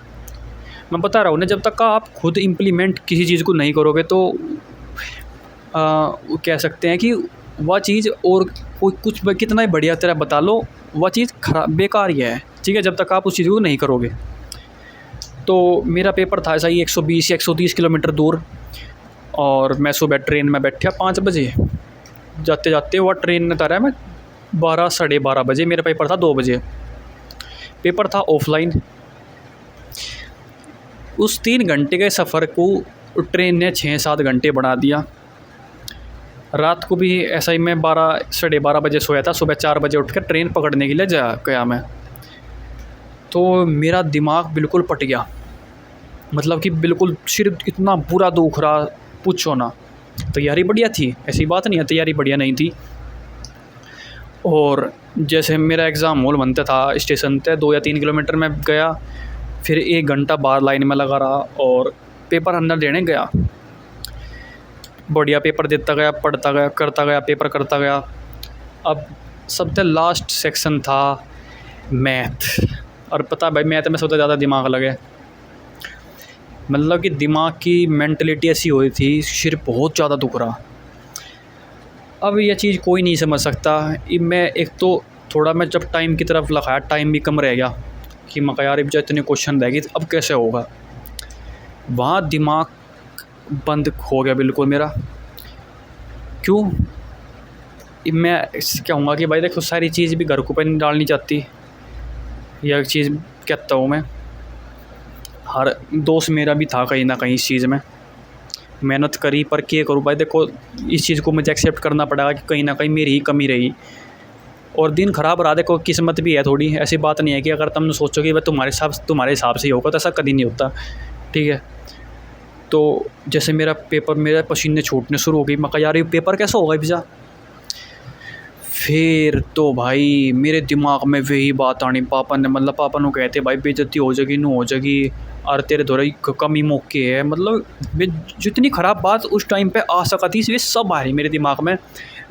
मैं बता रहा हूँ ना, जब तक का आप खुद इम्प्लीमेंट किसी चीज़ को नहीं करोगे तो कह सकते हैं कि वह चीज़ और कोई कुछ कितना ही बढ़िया तरह बता लो, वह चीज़ खराब बेकार ही है, ठीक है, जब तक आप उस चीज़ को नहीं करोगे। तो मेरा पेपर था ऐसा ही 120 या 130 किलोमीटर दूर, और मैं सुबह ट्रेन में बैठा 5 बजे, जाते जाते वह ट्रेन ने उतारा मैं 12 साढ़े 12 बजे, मेरा पेपर था 2 बजे, पेपर था ऑफलाइन। उस 3 घंटे के सफ़र को ट्रेन ने 6-7 घंटे बढ़ा दिया। रात को भी ऐसा ही मैं 12 साढ़े 12 बजे सोया था, सुबह 4 बजे उठ कर ट्रेन पकड़ने के लिए गया मैं। तो मेरा दिमाग बिल्कुल पट गया, मतलब कि बिल्कुल सिर इतना बुरा दुख रहा पूछो ना। तैयारी बढ़िया थी, ऐसी बात नहीं है तैयारी बढ़िया नहीं थी। और जैसे मेरा एग्ज़ाम हॉल बनता था स्टेशन से 2 या 3 किलोमीटर में गया, फिर 1 घंटा बाहर लाइन में लगा रहा और पेपर अंदर देने गया। बढ़िया पेपर देता गया, पढ़ता गया, करता गया, पेपर करता गया। अब सबसे लास्ट सेक्शन था मैथ, और पता भाई मैथ में सबसे ज़्यादा दिमाग लगे, मतलब कि दिमाग की मेंटलिटी ऐसी हुई थी, सिर बहुत ज़्यादा दुख रहा। अब यह चीज़ कोई नहीं समझ सकता। मैं एक तो थोड़ा मैं जब टाइम की तरफ लगाया, टाइम भी कम रह गया, कि मैं कहा यार जब इतने क्वेश्चन रह गए अब कैसे होगा। वहाँ दिमाग बंद हो गया बिल्कुल मेरा। क्यों? मैं कहूँगा कि भाई देखो सारी चीज़ भी घर को पर नहीं डालनी चाहती। यह चीज़ कहता हूँ मैं। हर दोस्त मेरा भी था कहीं ना कहीं इस चीज़ में, मेहनत करी पर क्या करूँ भाई देखो इस चीज़ को मुझे एक्सेप्ट करना पड़ेगा कि कहीं ना कहीं मेरी ही कमी रही और दिन ख़राब रहा। देखो किस्मत भी है थोड़ी, ऐसी बात नहीं है कि अगर तुम सोचो कि भाई तुम्हारे हिसाब से ही होगा तो ऐसा कभी नहीं होता। ठीक है, तो जैसे मेरा पसीने छूटने शुरू हो गई। मैं कहा यार ये पेपर कैसा होगा भैया। फिर तो भाई मेरे दिमाग में वही बात आनी, पापा ने कहते भाई बेइज्जती हो जाएगी नू हो जाएगी और तेरे थोड़ा कमी मौके है। मतलब जितनी ख़राब बात उस टाइम पे आ सकती वे सब आ रही मेरे दिमाग में।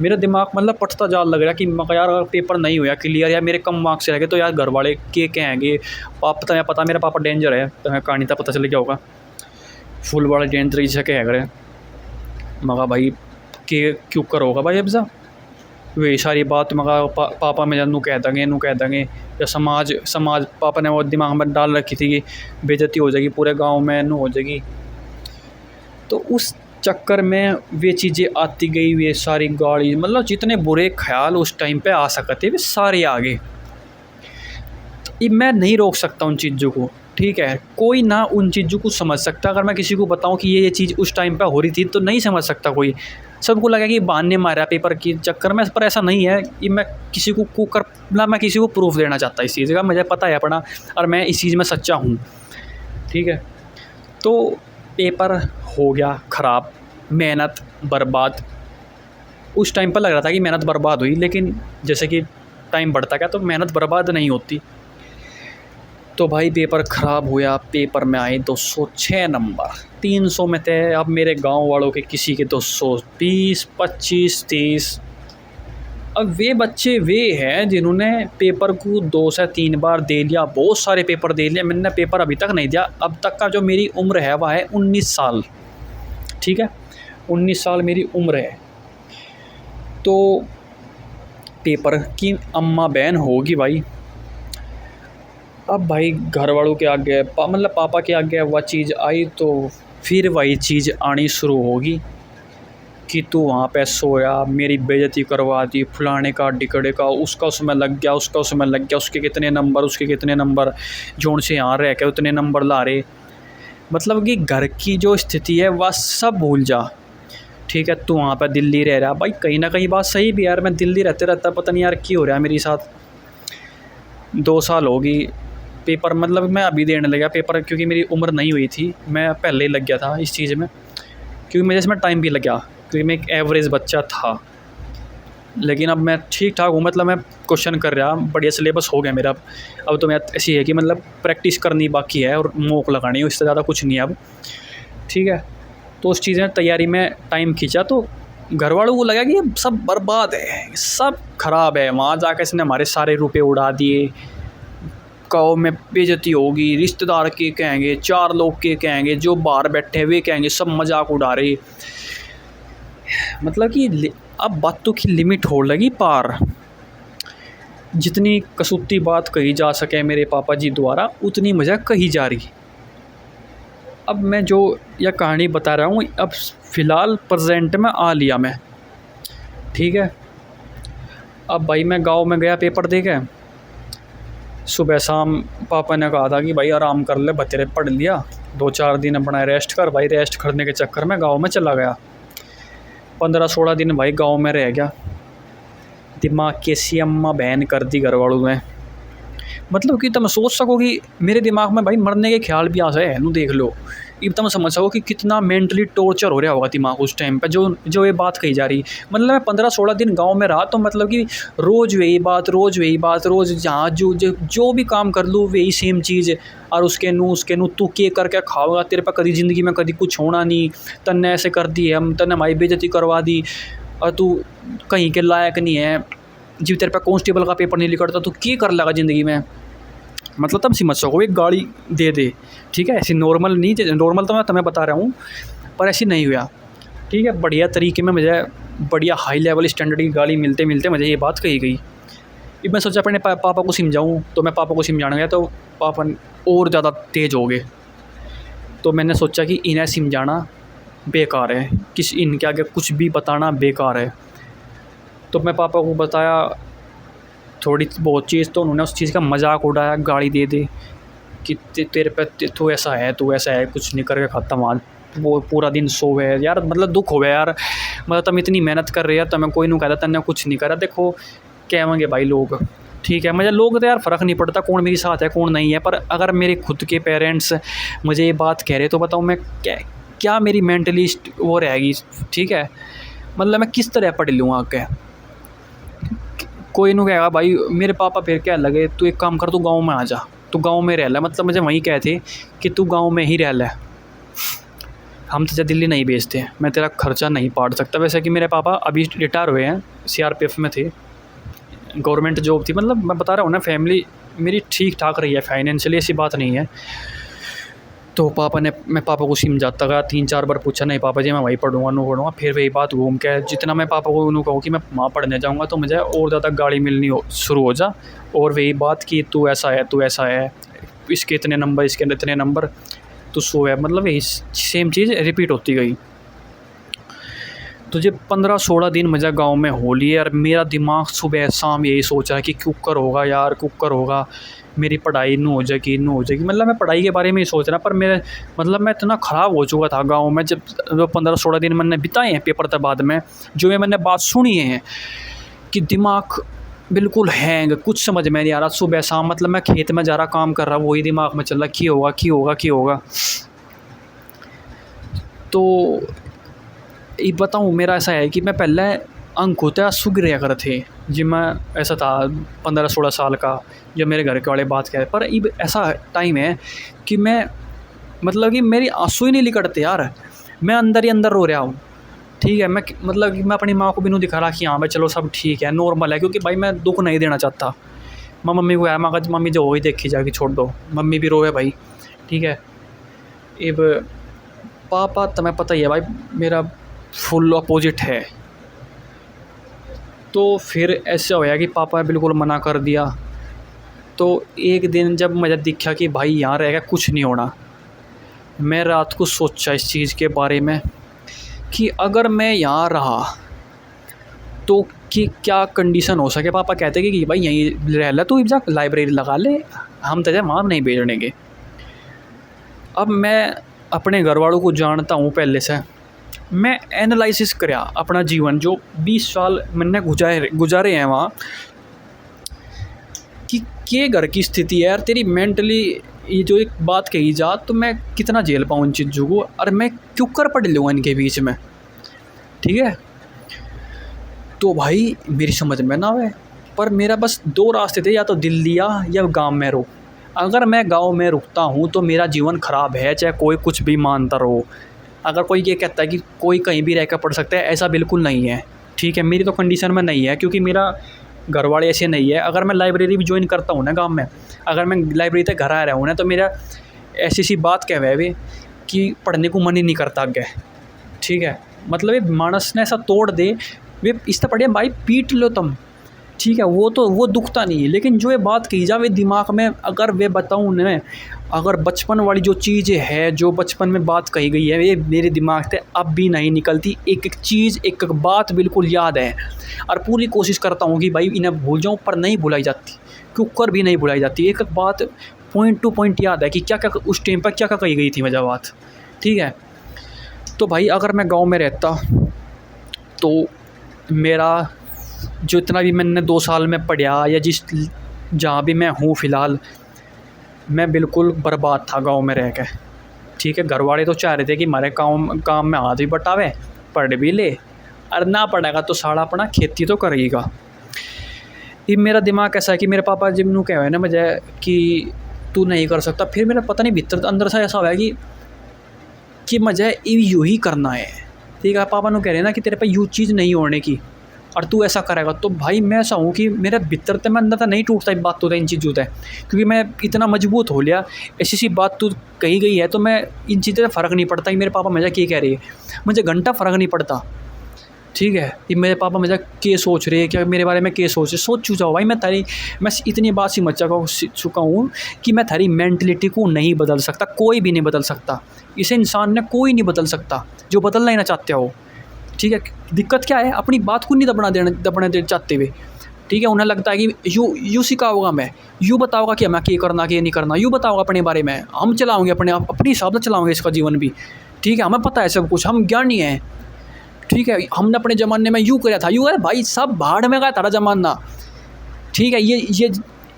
मेरा दिमाग मतलब पटता जा लग रहा कि मैं यार अगर पेपर नहीं हुआ क्लियर या मेरे कम मार्क्स रह गए तो यार घर वाले के कहेंगे। पता मेरा पापा डेंजर है, तो कहानी तो पता चल गया होगा, फुल वाला डेंजर जिसे कह रहे। मगा भाई के क्यों करोगा भाई अब जा वही सारी बात मगा पापा में नू कह देंगे या समाज पापा ने वो दिमाग में डाल रखी थी कि बेइज्जती हो जाएगी पूरे गांव में नू हो जाएगी। तो उस चक्कर में वे चीज़ें आती गई, वे सारी गाड़ी मतलब जितने बुरे ख्याल उस टाइम पे आ सकते वे सारे आ गए। तो मैं नहीं रोक सकता उन चीज़ों को। ठीक है, कोई ना उन चीज़ों को समझ सकता। अगर मैं किसी को बताऊं कि ये चीज़ उस टाइम पे हो रही थी तो नहीं समझ सकता कोई। सबको लगा कि बहाने मारा पेपर के चक्कर में, पर ऐसा नहीं है। कि मैं किसी को कर ना मैं किसी को प्रूफ देना चाहता इस चीज़ का, मुझे पता है अपना और मैं इस चीज़ में सच्चा हूँ। ठीक है, तो पेपर हो गया ख़राब, मेहनत बर्बाद। उस टाइम पर लग रहा था कि मेहनत बर्बाद हुई, लेकिन जैसे कि टाइम बढ़ता गया तो मेहनत बर्बाद नहीं होती। तो भाई पेपर ख़राब हुआ, पेपर में आए 206 नंबर, 300 में थे। अब मेरे गांव वालों के किसी के 220, 25, 30। अब वे बच्चे वे हैं जिन्होंने पेपर को 2 से 3 बार दे लिया, बहुत सारे पेपर दे लिया। मैंने पेपर अभी तक नहीं दिया। अब तक का जो मेरी उम्र है वह है 19 साल। ठीक है, 19 साल मेरी उम्र है। तो पेपर की अम्मा बहन होगी भाई। अब भाई घर वालों के आगे पापा के आगे वह चीज़ आई तो फिर वही चीज़ आनी शुरू होगी कि तू वहाँ पे सोया, मेरी बेइज्जती करवा दी, फलाने का ढिकड़े का, उसका उसमें लग गया, उसके कितने नंबर जोन से यहाँ रह के उतने नंबर ला रहे। मतलब कि घर की जो स्थिति है वह सब भूल जा। ठीक है, तू वहाँ पर दिल्ली रह रहा भाई, कहीं ना कहीं बात सही भी यार। मैं दिल्ली रहता पता नहीं यार क्यों हो रहा है मेरे साथ। 2 साल होगी पेपर, मतलब मैं अभी देने लगा पेपर क्योंकि मेरी उम्र नहीं हुई थी। मैं पहले ही लग गया था इस चीज़ में, क्योंकि मुझे इसमें टाइम भी लग गया, क्योंकि मैं एक एवरेज बच्चा था। लेकिन अब मैं ठीक ठाक हूँ, मतलब मैं क्वेश्चन कर रहा, बढ़िया सिलेबस हो गया मेरा। अब तो मैं ऐसी है कि मतलब प्रैक्टिस करनी बाकी है और मौक लगानी है, उससे ज़्यादा कुछ नहीं है अब। ठीक है, तो उस चीज़ में तैयारी में टाइम खींचा तो घर वालों को लगा कि ये सब बर्बाद है, सब ख़राब है। वहाँ जाकर इसने हमारे सारे रुपये उड़ा दिए, गाँव में बेइज्जती होगी, रिश्तेदार के कहेंगे, 4 लोग के कहेंगे, जो बाहर बैठे हुए कहेंगे, सब मजाक उड़ा रहे। मतलब कि अब बातों की लिमिट हो लगी पार। जितनी कसूती बात कही जा सके मेरे पापा जी द्वारा उतनी मजाक कही जा रही। अब मैं जो यह कहानी बता रहा हूँ अब फ़िलहाल प्रेजेंट में आ लिया मैं। ठीक है, अब भाई मैं गांव में गया पेपर दे के। सुबह शाम पापा ने कहा था कि भाई आराम कर ले, बतेरे पढ़ लिया, 2-4 दिन अपना रेस्ट कर। भाई रेस्ट करने के चक्कर में गांव में चला गया। 15-16 दिन भाई गांव में रह गया। दिमाग कैसी अम्मा बहन कर दी घर वालों ने। मतलब कि तुम सोच सको कि मेरे दिमाग में भाई मरने के ख्याल भी आ जाए नू, देख लो। अब तुम समझ सको कि कितना मेंटली टॉर्चर हो रहा होगा दिमाग उस टाइम पे जो ये बात कही जा रही। मतलब मैं 15-16 दिन गांव में रहा तो मतलब कि रोज़ वही बात, रोज़ जहाँ जो भी काम कर लूँ वही सेम चीज़। और उसके नू तू के करके खाओगा, तेरे पे कभी ज़िंदगी में कभी कुछ होना नहीं, तन्ने ऐसे कर दी है, हम तन्ने हमारी बेइज्जती करवा दी और तू कहीं के लायक नहीं है। जी तेरे पे कांस्टेबल का पेपर नहीं निकलता तू क्या कर लगा ज़िंदगी में। मतलब तब समझ सको एक गाड़ी दे दे। ठीक है, ऐसी नॉर्मल नहीं, नॉर्मल तो मैं तुम्हें बता रहा हूँ पर ऐसी नहीं हुआ। ठीक है, बढ़िया तरीके में मुझे बढ़िया हाई लेवल स्टैंडर्ड की गाड़ी मिलते मुझे ये बात कही गई। फिर मैं सोचा अपने पापा को समझाऊँ, तो मैं पापा को समझाने गया तो पापा और ज़्यादा तेज़ हो गए। तो मैंने सोचा कि इन्हें समझाना बेकार है, इनके आगे कुछ भी बताना बेकार है। तो मैं पापा को बताया थोड़ी बहुत चीज़, तो उन्होंने उस चीज़ का मजाक उड़ाया, गाली दे दी कि तेरे पे तू ऐसा है, तू ऐसा है, कुछ नहीं करके ख़त्म आज वो पूरा दिन सोवे यार। मतलब दुख हो गया यार, मतलब तुम इतनी मेहनत कर रहे हो, तो मैं कोई नहीं कहता तन्ने कुछ नहीं करा। देखो कहेंगे भाई लोग, ठीक है, मुझे लोग तो यार फ़र्क नहीं पड़ता कौन मेरे साथ है कौन नहीं है, पर अगर मेरे खुद के पेरेंट्स मुझे ये बात कह रहे तो बताओ मैं क्या मेरी मेंटली वो रहेगी, ठीक है। मतलब मैं किस तरह पढ़ लूँ आगे। कोई नहीं कहेगा भाई, मेरे पापा फिर क्या लगे, तू एक काम कर, तू गाँव में आ जा, तू गाँव में रह ले। मतलब मुझे वहीं कहते कि तू गाँव में ही रह ले, हम तुझे दिल्ली नहीं भेजते, मैं तेरा खर्चा नहीं पाट सकता। वैसे कि मेरे पापा अभी रिटायर हुए हैं, CRPF में थे, गवर्नमेंट जॉब थी। मतलब मैं बता रहा हूँ ना, फैमिली मेरी ठीक ठाक रही है फाइनेंशियली, ऐसी बात नहीं है। तो मैं पापा को समझाता गया, 3-4 बार पूछा, नहीं पापा जी मैं वहीं पढ़ूँगा। फिर वही बात घूम के जितना मैं पापा को उन्होंने कहूँ कि मैं वहाँ पढ़ने जाऊँगा तो मुझे और ज़्यादा गाली मिलनी शुरू हो जा। और वही बात कि तू ऐसा है, तू ऐसा है, इसके इतने नंबर, इसके इतने नंबर, तू सो है। मतलब यही सेम चीज़ रिपीट होती गई। तो जब 15-16 दिन मुझे गांव में होली है, और मेरा दिमाग सुबह शाम यही सोच रहा है कि कुकर होगा यार, कुकर होगा, मेरी पढ़ाई नू हो जाएगी, नू हो जाएगी। मतलब मैं पढ़ाई के बारे में ही सोच रहा, पर मेरे मतलब मैं इतना ख़राब हो चुका था गांव में। जब 15-16 दिन मैंने बिताए हैं पेपर के बाद में, जो ये मैंने बात सुनी है कि दिमाग बिल्कुल हैंग, कुछ समझ में नहीं आ रहा सुबह शाम। मतलब मैं खेत में जा रहा, काम कर रहा, वही दिमाग में चल रहा, की होगा। तो ये बताऊँ, मेरा ऐसा है कि मैं पहले अंक होते सुग रहा कर थे जी, मैं ऐसा था 15-16 साल का, जब मेरे घर के वाले बात कह रहे। पर अब ऐसा टाइम है कि मैं मतलब कि मेरी आंसू ही नहीं निकलते यार, मैं अंदर ही अंदर रो रहा हूँ, ठीक है। मैं मतलब कि मैं अपनी माँ को भी नहीं दिखा रहा कि हाँ भाई चलो सब ठीक है, नॉर्मल है, क्योंकि भाई मैं दुख नहीं देना चाहता। मैं मम्मी को आया, मैं कहा मम्मी जो हो ही देखी जाएगी, छोड़ दो। मम्मी भी रोए भाई, ठीक है। अब पापा तुम्हें पता ही है भाई, मेरा फुल अपोजिट है। तो फिर ऐसा होया कि पापा ने बिल्कुल मना कर दिया। तो एक दिन जब मुझे दिखा कि भाई यहाँ रह गया कुछ नहीं होना, मैं रात को सोचा इस चीज़ के बारे में कि अगर मैं यहाँ रहा तो कि क्या कंडीशन हो सके। पापा कहते कि भाई यहीं रह ले, तू जा लाइब्रेरी लगा ले, हम तुझे वहाँ नहीं भेजने के। अब मैं अपने घर वालों को जानता हूँ पहले से, मैं एनालिसिस कराया अपना जीवन, जो 20 साल मैंने गुजारे हैं वहाँ, कि घर की स्थिति है यार तेरी मेंटली, ये जो एक बात कही जा तो मैं कितना झेल पाऊँ इन चीज़ों को, और मैं क्यों कर पड़ लूँगा इनके बीच में, ठीक है। तो भाई मेरी समझ में ना आए, पर मेरा बस 2 रास्ते थे, या तो दिल्ली या गाँव में रुक। अगर मैं गाँव में रुकता हूँ तो मेरा जीवन ख़राब है, चाहे कोई कुछ भी मानता रहो। अगर कोई ये कहता है कि कोई कहीं भी रह कर पढ़ सकता है, ऐसा बिल्कुल नहीं है, ठीक है। मेरी तो कंडीशन में नहीं है, क्योंकि मेरा घर वाले ऐसे नहीं है। अगर मैं लाइब्रेरी भी ज्वाइन करता हूँ ना गाँव में, अगर मैं लाइब्रेरी तक घर आ रहा हूँ ना, तो मेरा ऐसी सी बात कह वे कि पढ़ने को मन ही नहीं करता आगे, ठीक है। मतलब ये मानस ने ऐसा तोड़ दे, वे इस तरह पढ़े भाई पीट लो तुम, ठीक है, वो दुखता नहीं है। लेकिन जो ये बात कही जा वे दिमाग में, अगर वे बताऊँ मैं, अगर बचपन वाली जो चीज़ें है, जो बचपन में बात कही गई है, ये मेरे दिमाग से अब भी नहीं निकलती। एक एक चीज़, एक एक बात बिल्कुल याद है, और पूरी कोशिश करता हूँ कि भाई इन्हें भूल जाऊँ, पर नहीं भुलाई जाती, क्योंकि भी नहीं भुलाई जाती। एक एक बात पॉइंट टू पॉइंट याद है कि क्या क्या उस टाइम पर क्या क्या कही गई थी मुझे बात, ठीक है। तो भाई अगर मैं गाँव में रहता तो मेरा जो इतना भी मैंने 2 साल में पढ़ा, या जहाँ भी मैं हूँ फ़िलहाल, मैं बिल्कुल बर्बाद था गांव में रह के, ठीक है। घर वाले तो चाह रहे थे कि हमारे काम में हाथ भी बटावे, पढ़ भी ले, और ना पढ़ेगा तो साड़ा अपना खेती तो करेगा। ये मेरा दिमाग ऐसा है कि मेरे पापा जब नू कहे ना मुझे कि तू नहीं कर सकता, फिर मेरा पता नहीं भीतर अंदर से ऐसा हुआ है कि मुझे यूँ ही करना है, ठीक है। पापा नू कह रहे हैं ना कि तेरे पे यूँ चीज़ नहीं होने की, और तू ऐसा करेगा, तो भाई मैं ऐसा हूँ कि मेरे भीतर तक मैं अंदर तक नहीं टूटता बात तो इन चीज़ों से, क्योंकि मैं इतना मजबूत हो लिया। ऐसी सी बात तो कही गई है तो मैं इन चीज़ों से फ़र्क नहीं पड़ता कि मेरे पापा मुझे क्या कह रही है, मुझे घंटा फ़र्क नहीं पड़ता, ठीक है। ये मेरे पापा मुझे क्या सोच रहे हैं, क्या मेरे बारे में क्या सोच रहे, सोच चुका भाई मैं इतनी बात समझ चुका हूँ कि मैं थारी मेंटलिटी को नहीं बदल सकता, कोई भी नहीं बदल सकता, इसे इंसान ने कोई नहीं बदल सकता जो बदलना ही ना चाहते हो। ठीक है, दिक्कत क्या है, अपनी बात को नहीं दबना दे चाहते हुए। ठीक है, उन्हें लगता है कि यूँ सिखाऊंगा मैं, यूँ बताऊंगा कि हमें क्या करना क्या नहीं करना, यूँ बताऊंगा अपने बारे में, हम चलाओगे अपनी हिसाब से चलाओगे इसका जीवन भी। ठीक है, हमें पता है सब कुछ, हम ज्ञानी हैं। ठीक है, हमने अपने ज़माने में यूँ किया था, यूँ है भाई, सब भाड़ में गया तारा ज़माना। ठीक है, ये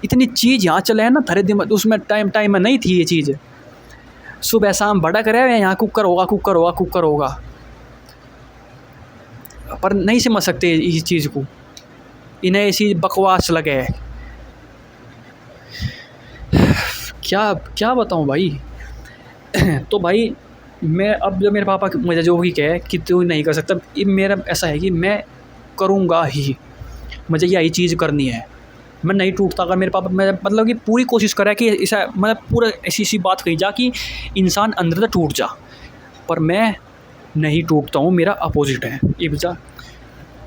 इतनी चीज़ यहाँ चले हैं ना थारे दिमाग, उसमें टाइम में नहीं थी ये चीज़। सुबह शाम भड़क रहे हैं यहाँ, कुकर होगा कुकर होगा कुकर होगा, पर नहीं समझ सकते इस चीज़ को, इन्हें ऐसी बकवास लगे है। क्या क्या बताऊँ भाई। तो भाई मैं अब जब मेरे पापा मुझे जो भी कहे कि तू नहीं कर सकता, ये मेरा ऐसा है कि मैं करूँगा ही, मुझे यही चीज़ करनी है, मैं नहीं टूटता। अगर मेरे पापा मैं मतलब कि पूरी कोशिश करे कि ऐसा मतलब पूरा ऐसी बात कही जा कि इंसान अंदर से टूट जा, पर मैं नहीं टूटता हूँ, मेरा अपोजिट है ये बचा।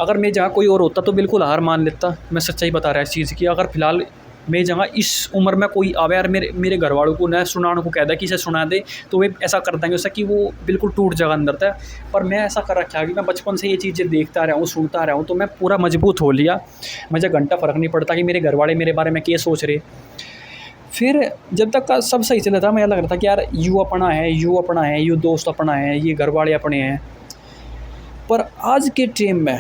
अगर मेरी जगह कोई और होता तो बिल्कुल हार मान लेता, मैं सच्चाई बता रहा इस चीज़ की। अगर फ़िलहाल मेरी जगह इस उम्र में कोई आवे और मेरे घर वालों को न सुनाने को कह दे कि इसे सुना दे, तो वे ऐसा कर देंगे उससे कि वो बिल्कुल टूट जाएगा अंदर तक। पर मैं ऐसा कर रखा है कि मैं बचपन से ये चीज़ें देखता रहा हूँ, सुनता रहा हूँ, तो मैं पूरा मजबूत हो लिया। मुझे घंटा फ़र्क नहीं पड़ता कि मेरे घर वाले मेरे बारे में क्या सोच रहे। फिर जब तक का सब सही चला था, मुझे लग रहा था कि यार यूँ अपना है, यूँ दोस्त अपना है, ये घर वाले अपने हैं। पर आज के टाइम में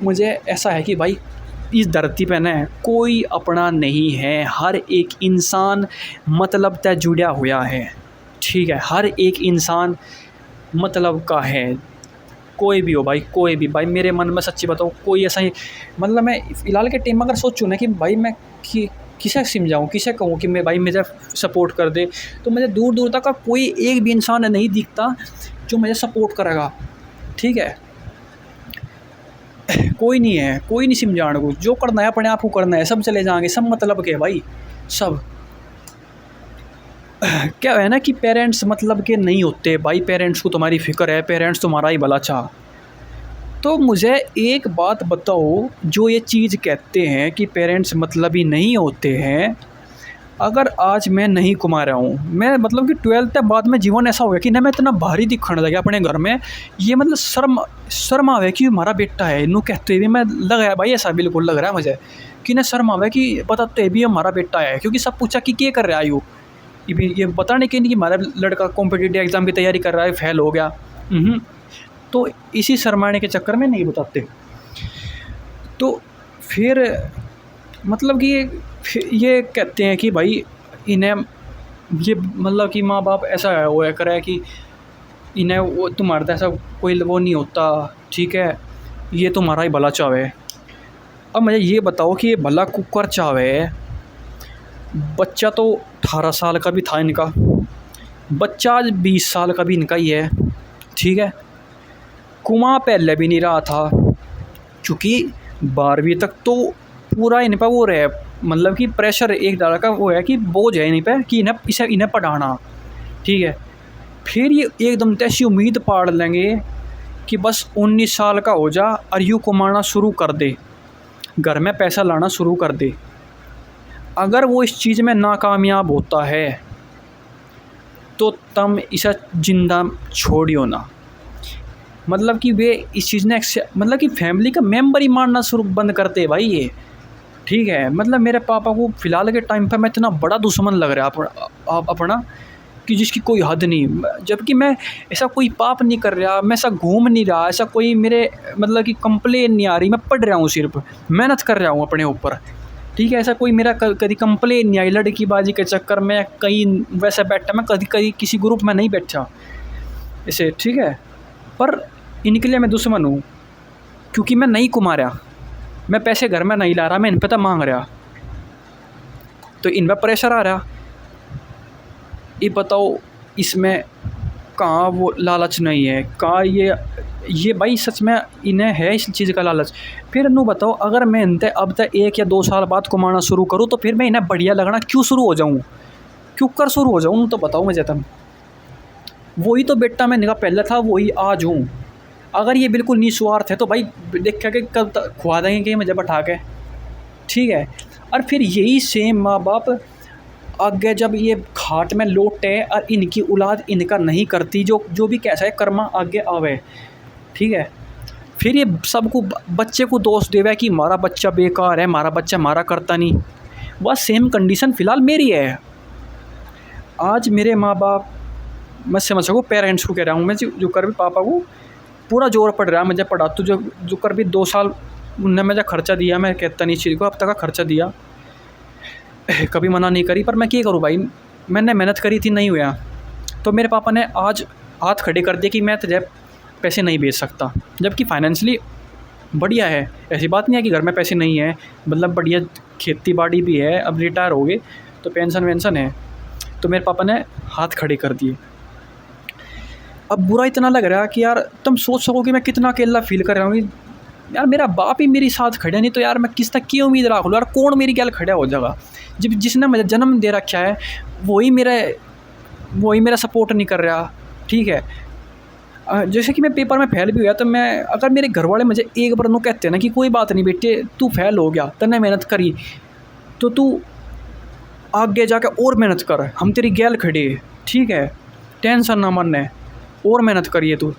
मुझे ऐसा है कि भाई इस धरती पे ना कोई अपना नहीं है, हर एक इंसान मतलब तय जुड़ा हुआ है। ठीक है, हर एक इंसान मतलब का है, कोई भी हो भाई, कोई भी भाई। मेरे मन में सच्ची बताऊँ कोई ऐसा ही मतलब मैं फ़िलहाल के टाइम में अगर सोचूँ ना कि भाई मैं किसे समझाऊँ, किसे कहूँ कि मैं भाई मुझे सपोर्ट कर दे, तो मुझे दूर दूर तक का कोई एक भी इंसान नहीं दिखता जो मुझे सपोर्ट करेगा। ठीक है, कोई नहीं है, कोई नहीं समझाने को, जो करना है अपने आप को करना है, सब चले जाएंगे, सब मतलब के भाई सब। क्या है ना कि पेरेंट्स मतलब के नहीं होते भाई, पेरेंट्स को तुम्हारी फ़िक्र है, पेरेंट्स तुम्हारा ही भला चाह। तो मुझे एक बात बताओ, जो ये चीज़ कहते हैं कि पेरेंट्स मतलब ही नहीं होते हैं, अगर आज मैं नहीं कमा रहा हूँ, मैं मतलब कि 12th के बाद में जीवन ऐसा हो गया कि ना मैं इतना भारी दिखने लगा अपने घर में, ये मतलब शर्म आवे कि हमारा बेटा है, इन्हों कहते हुए मैं लग रहा है भाई, ऐसा बिल्कुल लग रहा है मुझे कि ना शर्म आवे कि बताते भी हमारा बेटा है। क्योंकि सब पूछा कि क्या कर रहा है ये बताने के नहीं कि हमारा लड़का कॉम्पिटिटिव एग्ज़ाम की तैयारी कर रहा है, फेल हो गया। तो इसी शर्माने के चक्कर में नहीं बताते। तो फिर मतलब कि ये कहते हैं कि भाई इन्हें ये मतलब कि माँ बाप ऐसा है वो करे कि इन्हें वो तुम्हारा तो ऐसा कोई वो नहीं होता। ठीक है, ये तुम्हारा ही भला चावे। अब मुझे ये बताओ कि ये भला कुकर चावे, बच्चा तो 18 साल का भी था इनका, बच्चा आज 20 साल का भी इनका ही है। ठीक है, कुआं पहले भी नहीं रहा था, क्योंकि 12वीं तक तो पूरा इन पर वो रहे, मतलब कि प्रेशर एक तरह का वो है कि बोझ है इन पर कि इन्हें पढ़ाना। ठीक है, फिर ये एकदम ऐसी उम्मीद पाड़ लेंगे कि बस 19 साल का हो जा और यूँ कमाना शुरू कर दे, घर में पैसा लाना शुरू कर दे। अगर वो इस चीज़ में नाकामयाब होता है तो तुम इसे जिंदा छोड़ियो ना। मतलब कि वे इस चीज़ ने मतलब कि फैमिली का मेंबर ही मानना शुरू बंद करते भाई ये। ठीक है, मतलब मेरे पापा को फ़िलहाल के टाइम पे मैं इतना बड़ा दुश्मन लग रहा है अपना कि जिसकी कोई हद नहीं। जबकि मैं ऐसा कोई पाप नहीं कर रहा, मैं ऐसा घूम नहीं रहा, ऐसा कोई मेरे मतलब कि कंप्लेन नहीं आ रही, मैं पढ़ रहा हूँ, सिर्फ मेहनत कर रहा हूँ अपने ऊपर। ठीक है, ऐसा कोई मेरा कभी कंप्लेन नहीं आई लड़कीबाजी के चक्कर में कहीं वैसे बैठा, मैं कभी किसी ग्रुप में नहीं बैठा ऐसे। ठीक है, पर इनके लिए मैं दुश्मन हूँ, क्योंकि मैं नहीं कमा रहा, मैं पैसे घर में नहीं ला रहा, मैं इन पे तो मांग रहा, तो इन पर प्रेशर आ रहा। ये बताओ इसमें कहाँ वो लालच नहीं है, कहाँ ये भाई सच में इन्हें है इस चीज़ का लालच। फिर इन्हों बताओ, अगर मैं इनते अब तक 1 या 2 साल बाद कमाना शुरू करूँ तो फिर मैं इन्हें बढ़िया लगना क्यों शुरू हो जाऊँ, क्यों कर शुरू हो जाऊँ, तो बताओ मुझे तुम। वही तो बेटा मैं इनका पहले था, वही आज हूँ। अगर ये बिल्कुल निस्वार्थ है तो भाई देख के कब तक खुआ देंगे कि मुझे बैठा के, ठीक है। और फिर यही सेम माँ बाप आगे जब ये घाट में लौटे और इनकी औलाद इनका नहीं करती, जो जो भी कैसा है कर्मा आगे आवे, ठीक है। फिर ये सबको बच्चे को दोष देवे कि हमारा बच्चा बेकार है, हमारा बच्चा हमारा करता नहीं। वह सेम कंडीशन फ़िलहाल मेरी है। आज मेरे माँ बाप, मैं समझ सकूँ पेरेंट्स को कह रहा हूँ मैं, जो कर भी पापा को पूरा जोर पड़ रहा है मुझे पढ़ा, तो जो कर भी 2 साल उनने मुझे खर्चा दिया, मैं कहता नहीं चीज़ को, अब तक का खर्चा दिया, कभी मना नहीं करी। पर मैं क्या करूँ भाई, मैंने मेहनत करी थी, नहीं हुआ तो मेरे पापा ने आज हाथ खड़े कर दिए कि मैं तुझे पैसे नहीं भेज सकता। जबकि फाइनेंशियली बढ़िया है, ऐसी बात नहीं है कि घर में पैसे नहीं है, मतलब बढ़िया खेती बाड़ी भी है, अब रिटायर हो गए तो पेंशन वेंशन है। तो मेरे पापा ने हाथ खड़े कर दिए। अब बुरा इतना लग रहा है कि यार तुम सोच सको कि मैं कितना अकेला फील कर रहा हूँ यार। मेरा बाप ही मेरे साथ खड़ा नहीं तो यार मैं किस तक की उम्मीद रख लूँ यार, कौन मेरी गैल खड़ा हो जाएगा। जब जिसने मुझे जन्म दे रखा है वही मेरा सपोर्ट नहीं कर रहा, ठीक है। जैसे कि मैं पेपर में फेल भी हुआ तो मैं, अगर मेरे घर वाले मुझे एक बार नो कहते हैं ना कि कोई बात नहीं बेटे तू फेल हो गया, तूने मेहनत करी तो तू आगे जाके और मेहनत कर, हम तेरी गैल खड़े, ठीक है, टेंशन ना मन है, और मेहनत करिए तू,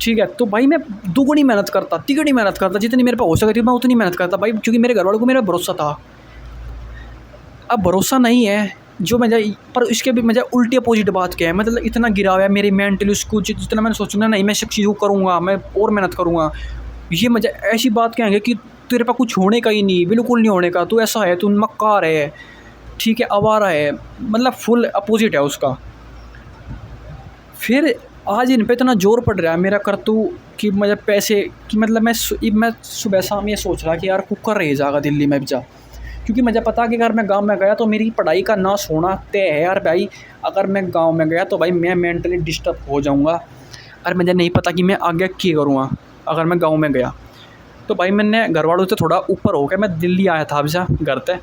ठीक है। तो भाई मैं दुगनी मेहनत करता, तिगनी मेहनत करता, जितनी मेरे पे हो सकती मैं उतनी मेहनत करता भाई, क्योंकि मेरे घर वालों को मेरा भरोसा था। अब भरोसा नहीं है जो मुझे, पर इसके भी मुझे उल्टी अपोजिट बात क्या है, मतलब इतना गिरा हुआ है मेरी मेंटली, उसको जितना मैंने सोचना नहीं मैं चीज़ को करूँगा, मैं और मेहनत करूँगा, ये मुझे ऐसी बात कहेंगे कि तेरे पास कुछ होने का ही नहीं, बिल्कुल नहीं होने का, तू ऐसा है, तू मक्कार है, ठीक है, आवारा है, मतलब फुल अपोजिट है उसका। फिर आज इन पे इतना जोर पड़ रहा है मेरा करतू कि मुझे पैसे कि मतलब मैं सुबह शाम ये सोच रहा कि यार कुकर रह जाएगा दिल्ली में भी जा, क्योंकि मुझे पता कि अगर मैं गांव में गया तो मेरी पढ़ाई का नाश होना तय है यार भाई। अगर मैं गांव में गया तो भाई मैं मेंटली डिस्टर्ब हो जाऊंगा, और मुझे नहीं पता कि मैं आगे क्या करूँगा अगर मैं गाँव में गया। तो भाई मैंने घर वालों से थोड़ा ऊपर हो गया, मैं दिल्ली आया था अभी घर पे,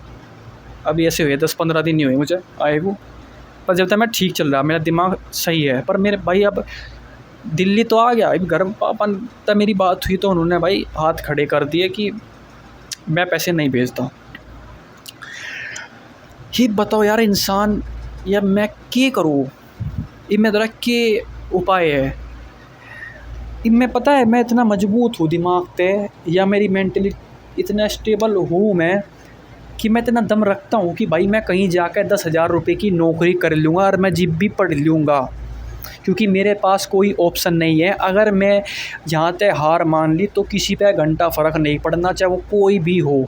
अभी ऐसे हुए 10-15 दिन नहीं हुए मुझे आए को, पर जब तक मैं ठीक चल रहा, मेरा दिमाग सही है। पर मेरे भाई अब दिल्ली तो आ गया, घर पापा तब मेरी बात हुई तो उन्होंने भाई हाथ खड़े कर दिए कि मैं पैसे नहीं भेजता। ये बताओ यार इंसान, या मैं क्या करूँ, इनमें ज़रा के उपाय है। इनमें पता है मैं इतना मजबूत हूँ दिमाग पे, या मेरी मेंटली इतना स्टेबल हूँ मैं कि मैं इतना दम रखता हूँ कि भाई मैं कहीं जाकर 10,000 रुपये की नौकरी कर लूँगा और मैं जिप भी पढ़ लूँगा, क्योंकि मेरे पास कोई ऑप्शन नहीं है। अगर मैं यहाँ तक हार मान ली तो किसी पे घंटा फ़र्क नहीं पड़ना, चाहे वो कोई भी हो,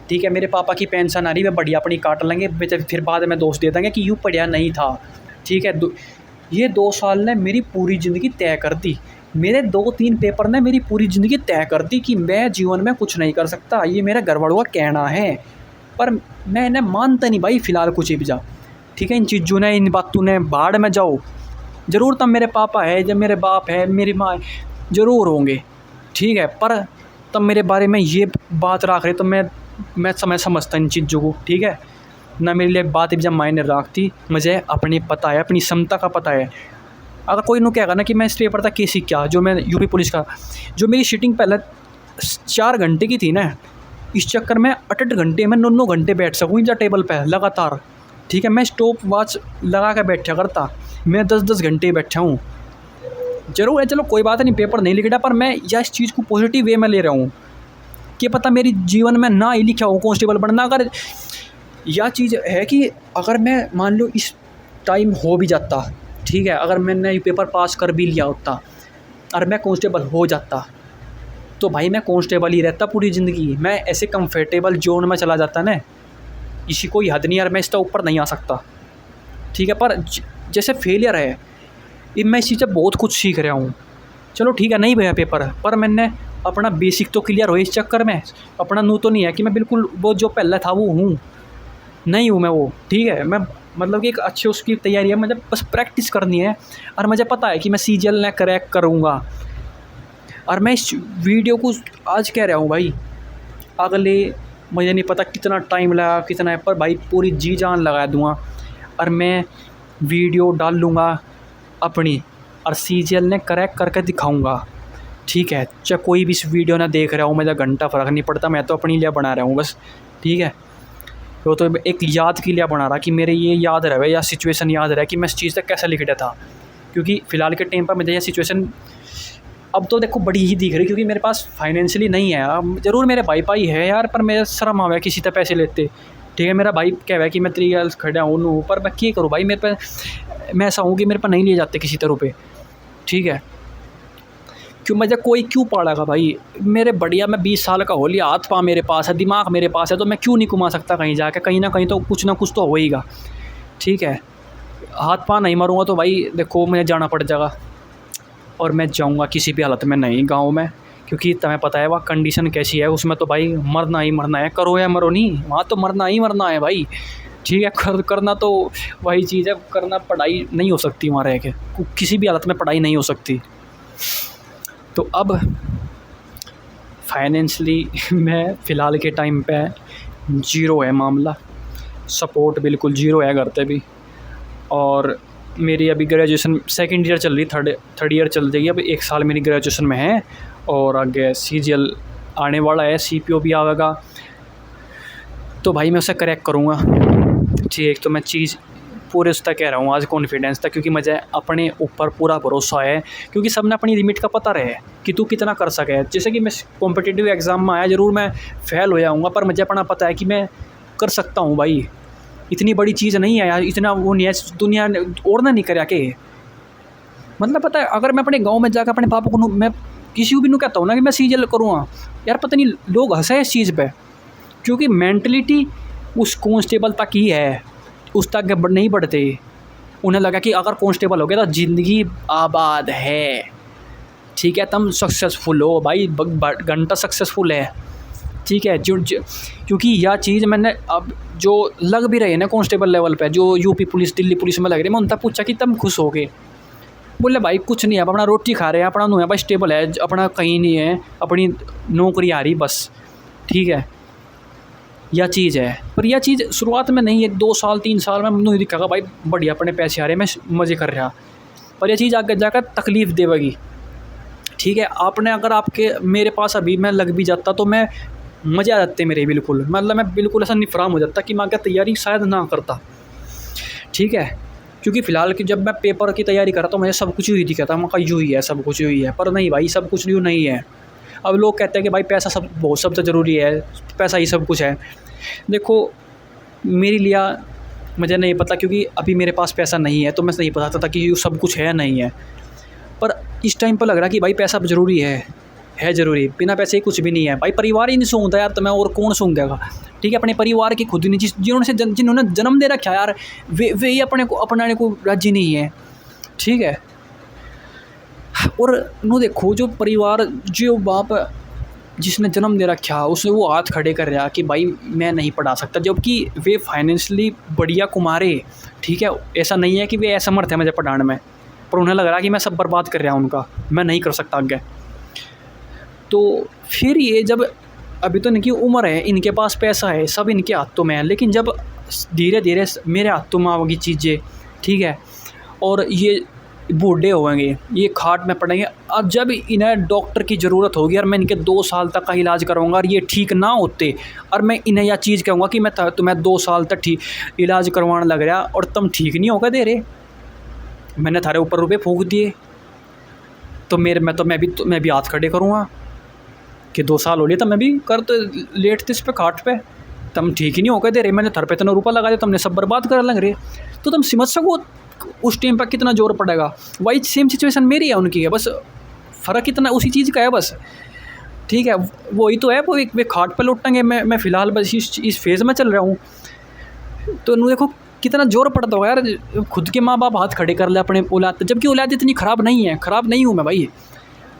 ठीक है। मेरे पापा की पेंशन आ रही है, बढ़िया अपनी काट लेंगे, फिर बाद में दोष दे देंगे कि यूँ पढ़िया नहीं था, ठीक है। ये 2 साल ने मेरी पूरी ज़िंदगी तय कर दी, मेरे 2-3 पेपर ने मेरी पूरी ज़िंदगी तय कर दी कि मैं जीवन में कुछ नहीं कर सकता। ये मेरे घर वालों का कहना है, पर मैं इन्हें मानता नहीं भाई फ़िलहाल कुछ भी जा, ठीक है। इन चीज़ों ने, इन बातों ने बाढ़ में जाओ, ज़रूर तब मेरे पापा है, जब मेरे बाप है, मेरी माँ ज़रूर होंगे, ठीक है। पर तब मेरे बारे में ये बात रख रहे तो मैं समझता इन चीज़ों को, ठीक है ना। मेरे लिए बात जब मायने रखती, मुझे अपनी पता है, अपनी क्षमता का पता है। अगर कोई नु कहेगा ना कि मैं इस पेपर था कैसी क्या, जो मैं यूपी पुलिस का, जो मेरी सीटिंग पहले 4 घंटे की थी ना, इस चक्कर में 8-8 घंटे में 9-9 घंटे बैठ सकूँ इंजा टेबल पे लगातार, ठीक है। मैं स्टॉप वॉच लगा के बैठा करता, मैं 10-10 घंटे बैठा हूँ। जरूर है, चलो कोई बात नहीं, पेपर नहीं लिख रहा, पर मैं यह इस चीज़ को पॉजिटिव वे में ले रहा हूँ कि पता मेरी जीवन में ना ही लिखा हो कांस्टेबल बनना। अगर यह चीज़ है कि अगर मैं मान लो इस टाइम हो भी जाता, ठीक है, अगर मैंने ये पेपर पास कर भी लिया होता और मैं कांस्टेबल हो जाता, तो भाई मैं कांस्टेबल ही रहता पूरी ज़िंदगी। मैं ऐसे कंफर्टेबल जोन में चला जाता ना, इसी कोई हद नहीं यार, मैं इसका ऊपर नहीं आ सकता, ठीक है। पर जैसे फेलियर है, मैं इस चीज़ से बहुत कुछ सीख रहा हूँ। चलो ठीक है, नहीं भैया पेपर, पर मैंने अपना बेसिक तो क्लियर हो, इस चक्कर में अपना नू तो नहीं है कि मैं बिल्कुल वो जो पहले था वो हूँ, नहीं हूँ मैं वो, ठीक है। मैं मतलब कि एक अच्छी उसकी तैयारी है, मुझे बस प्रैक्टिस करनी है, और मुझे पता है कि मैं सीजीएल ने क्रैक करूँगा। और मैं इस वीडियो को आज कह रहा हूँ भाई, अगले मुझे नहीं पता कितना टाइम लगा कितना है, पर भाई पूरी जी जान लगा दूँगा और मैं वीडियो डाल लूँगा अपनी, और सीजीएल ने क्रैक करके दिखाऊंगा, ठीक है। चाहे कोई भी इस वीडियो ना देख रहा हूँ, मुझे घंटा फ़र्क नहीं पड़ता, मैं तो अपने लिए बना रहा हूँ बस, ठीक है। वो तो एक याद के लिए बना रहा कि मेरे ये याद रहे या सिचुएशन याद रहे कि मैं इस चीज़ तक कैसे लिख रहा था, क्योंकि फ़िलहाल के टाइम पर मुझे ये सिचुएशन अब तो देखो बड़ी ही दिख रही, क्योंकि मेरे पास फाइनेंशियली नहीं है। अब ज़रूर मेरे भाई है यार, पर मेरा शर्म आवे किसी तक पैसे लेते, ठीक है। मेरा भाई कह रहा है कि मैं तेरी गल खड़ा हूँ, पर मैं क्या करूँ भाई, मेरे पे मैं ऐसा हूँ कि मेरे पे नहीं लिए जाते किसी तरह पे, ठीक है। क्यों मुझे कोई क्यों पालेगा भाई, मेरे बढ़िया मैं 20 साल का हो लिया, हाथ पाँव मेरे पास है, दिमाग मेरे पास है, तो मैं क्यों नहीं कमा सकता कहीं जाके, कहीं ना कहीं तो कुछ ना कुछ तो होएगा, ठीक है। हाथ पाँव नहीं मारूँगा तो भाई देखो मुझे जाना पड़ जाएगा, और मैं जाऊँगा किसी भी हालत में नहीं गाँव में, क्योंकि तुम्हें पता है वहाँ कंडीशन कैसी है, उसमें तो भाई मरना ही मरना है, करो या मरो नहीं, वहाँ तो मरना ही मरना है भाई, ठीक है। करना तो वही चीज़ है, करना पढ़ाई नहीं हो सकती वहाँ रह के, किसी भी हालत में पढ़ाई नहीं हो सकती। तो अब फाइनेंशली मैं फ़िलहाल के टाइम पे ज़ीरो है मामला, सपोर्ट बिल्कुल ज़ीरो है घर पे भी। और मेरी अभी ग्रेजुएशन सेकंड ईयर चल रही, थर्ड ईयर चल जाएगी, अब 1 साल मेरी ग्रेजुएशन में है, और आगे सीजीएल आने वाला है, सीपीओ भी आएगा, तो भाई मैं उसे क्रैक करूँगा, ठीक। तो मैं चीज़ पूरे उस तक कह रहा हूँ आज कॉन्फिडेंस था, क्योंकि मुझे अपने ऊपर पूरा भरोसा है, क्योंकि सबने अपनी लिमिट का पता रहे कि तू कितना कर सके। जैसे कि मैं कॉम्पिटिटिव एग्ज़ाम में आया, ज़रूर मैं फ़ेल हो जाऊँगा, पर मुझे अपना पता है कि मैं कर सकता हूँ भाई, इतनी बड़ी चीज़ नहीं है यार, इतना वो नहीं है दुनिया और ना नहीं करे के। मतलब पता है, अगर मैं अपने गाँव में जाकर अपने पापा को मैं किसी को भी नहीं कहता हूँ ना कि मैं सीजीएल करूँगा, यार पता नहीं लोग हंसे इस चीज़ पर, क्योंकि मेंटलिटी उस कांस्टेबल तक ही है, उस तक नहीं बढ़ते। उन्हें लगा कि अगर कांस्टेबल हो गया तो ज़िंदगी आबाद है, ठीक है, तुम सक्सेसफुल हो भाई, घंटा सक्सेसफुल है, ठीक है। क्योंकि यह चीज़ मैंने अब जो लग भी रहे हैं ना कांस्टेबल लेवल पे, जो यूपी पुलिस दिल्ली पुलिस में लग रहे हैं, मैं उनसे पूछा कि तुम खुश हो गए, बोले भाई कुछ नहीं है, अपना रोटी खा रहे हैं, अपना नहीं है भाई, स्टेबल है, अपना कहीं नहीं है, अपनी नौकरी आ रही बस, ठीक है। यह चीज़ है, पर यह चीज़ शुरुआत में नहीं है, 2 साल 3 साल में नहीं दिखागा भाई बढ़िया अपने पैसे आ रहे हैं, मैं मज़े कर रहा, पर यह चीज़ आगे जाकर तकलीफ़ देगी, ठीक है। आपने अगर आपके मेरे पास अभी मैं लग भी जाता तो मैं मज़े आ जाते मेरे, बिल्कुल मतलब मैं बिल्कुल ऐसा निफराम हो जाता कि मैं आगे तैयारी शायद ना करता, ठीक है। क्योंकि फ़िलहाल की जब मैं पेपर की तैयारी कर रहा तो मुझे सब कुछ ही दिखा था, मैं कहा यूँ ही है, सब कुछ यूँ ही है, पर नहीं भाई सब कुछ यूँ नहीं है। अब लोग कहते हैं कि भाई पैसा सब बहुत सबसे ज़रूरी है, पैसा ही सब कुछ है। देखो मेरे लिए मुझे नहीं पता, क्योंकि अभी मेरे पास पैसा नहीं है, तो मैं नहीं पता था कि ये सब कुछ है नहीं है, पर इस टाइम पर लग रहा कि भाई पैसा ज़रूरी है ज़रूरी, बिना पैसे ही कुछ भी नहीं है भाई। परिवार ही नहीं सूंघता यार, तो मैं और कौन सूंघेगा, ठीक है। अपने परिवार की खुद ही नहीं, जिन्होंने जन्म दे रखा यार, वे ही अपने को अपनाने को राजी नहीं है, ठीक है। और नो देखो जो परिवार, जो बाप जिसने जन्म दे रखा उसने वो हाथ खड़े कर रहा कि भाई मैं नहीं पढ़ा सकता, जबकि वे फाइनेंशियली बढ़िया कुमारे, ठीक है। ऐसा नहीं है कि वे असमर्थ है मुझे पढ़ाने में, पर उन्हें लग रहा कि मैं सब बर्बाद कर रहा हूँ उनका, मैं नहीं कर सकता आगे। तो फिर ये जब अभी तो इनकी उम्र है, इनके पास पैसा है, सब इनके हाथों में है, लेकिन जब धीरे धीरे मेरे हाथों में आवेगी चीज़ें, ठीक है, और ये बूढ़े होंगे, ये खाट में पड़ेंगे, अब जब इन्हें डॉक्टर की ज़रूरत होगी और मैं इनके 2 साल तक का इलाज कराऊंगा और ये ठीक ना होते, और मैं इन्हें यह चीज़ कहूँगा कि मैं तुम्हें 2 साल तक ठीक इलाज करवाने लग रहा और तुम ठीक नहीं होगा दे रहे, मैंने थारे ऊपर रुपये फूंक दिए, तो मैं भी हाथ खड़े करूँगा कि 2 साल हो लिए, तो मैं भी कर तो लेटते इस पे खाट पे, तुम ठीक ही नहीं होगा दे रहे, मैंने थारे पे इतना रुपया लगा दिया, तुमने सब बर्बाद कर लग रहे, तो तुम समझ सको उस टाइम पर कितना जोर पड़ेगा। वही सेम सिचुएशन मेरी है उनकी है, बस फ़र्क इतना उसी चीज़ का है बस, ठीक है। वही तो है, वो एक वे खाट पर लौटेंगे, मैं फ़िलहाल बस इस फेज़ में चल रहा हूँ, तो देखो कितना जोर पड़ता होगा यार, खुद के माँ बाप हाथ खड़े कर ले अपने औलाद, जबकि औलाद इतनी ख़राब नहीं है, ख़राब नहीं हूँ मैं भाई,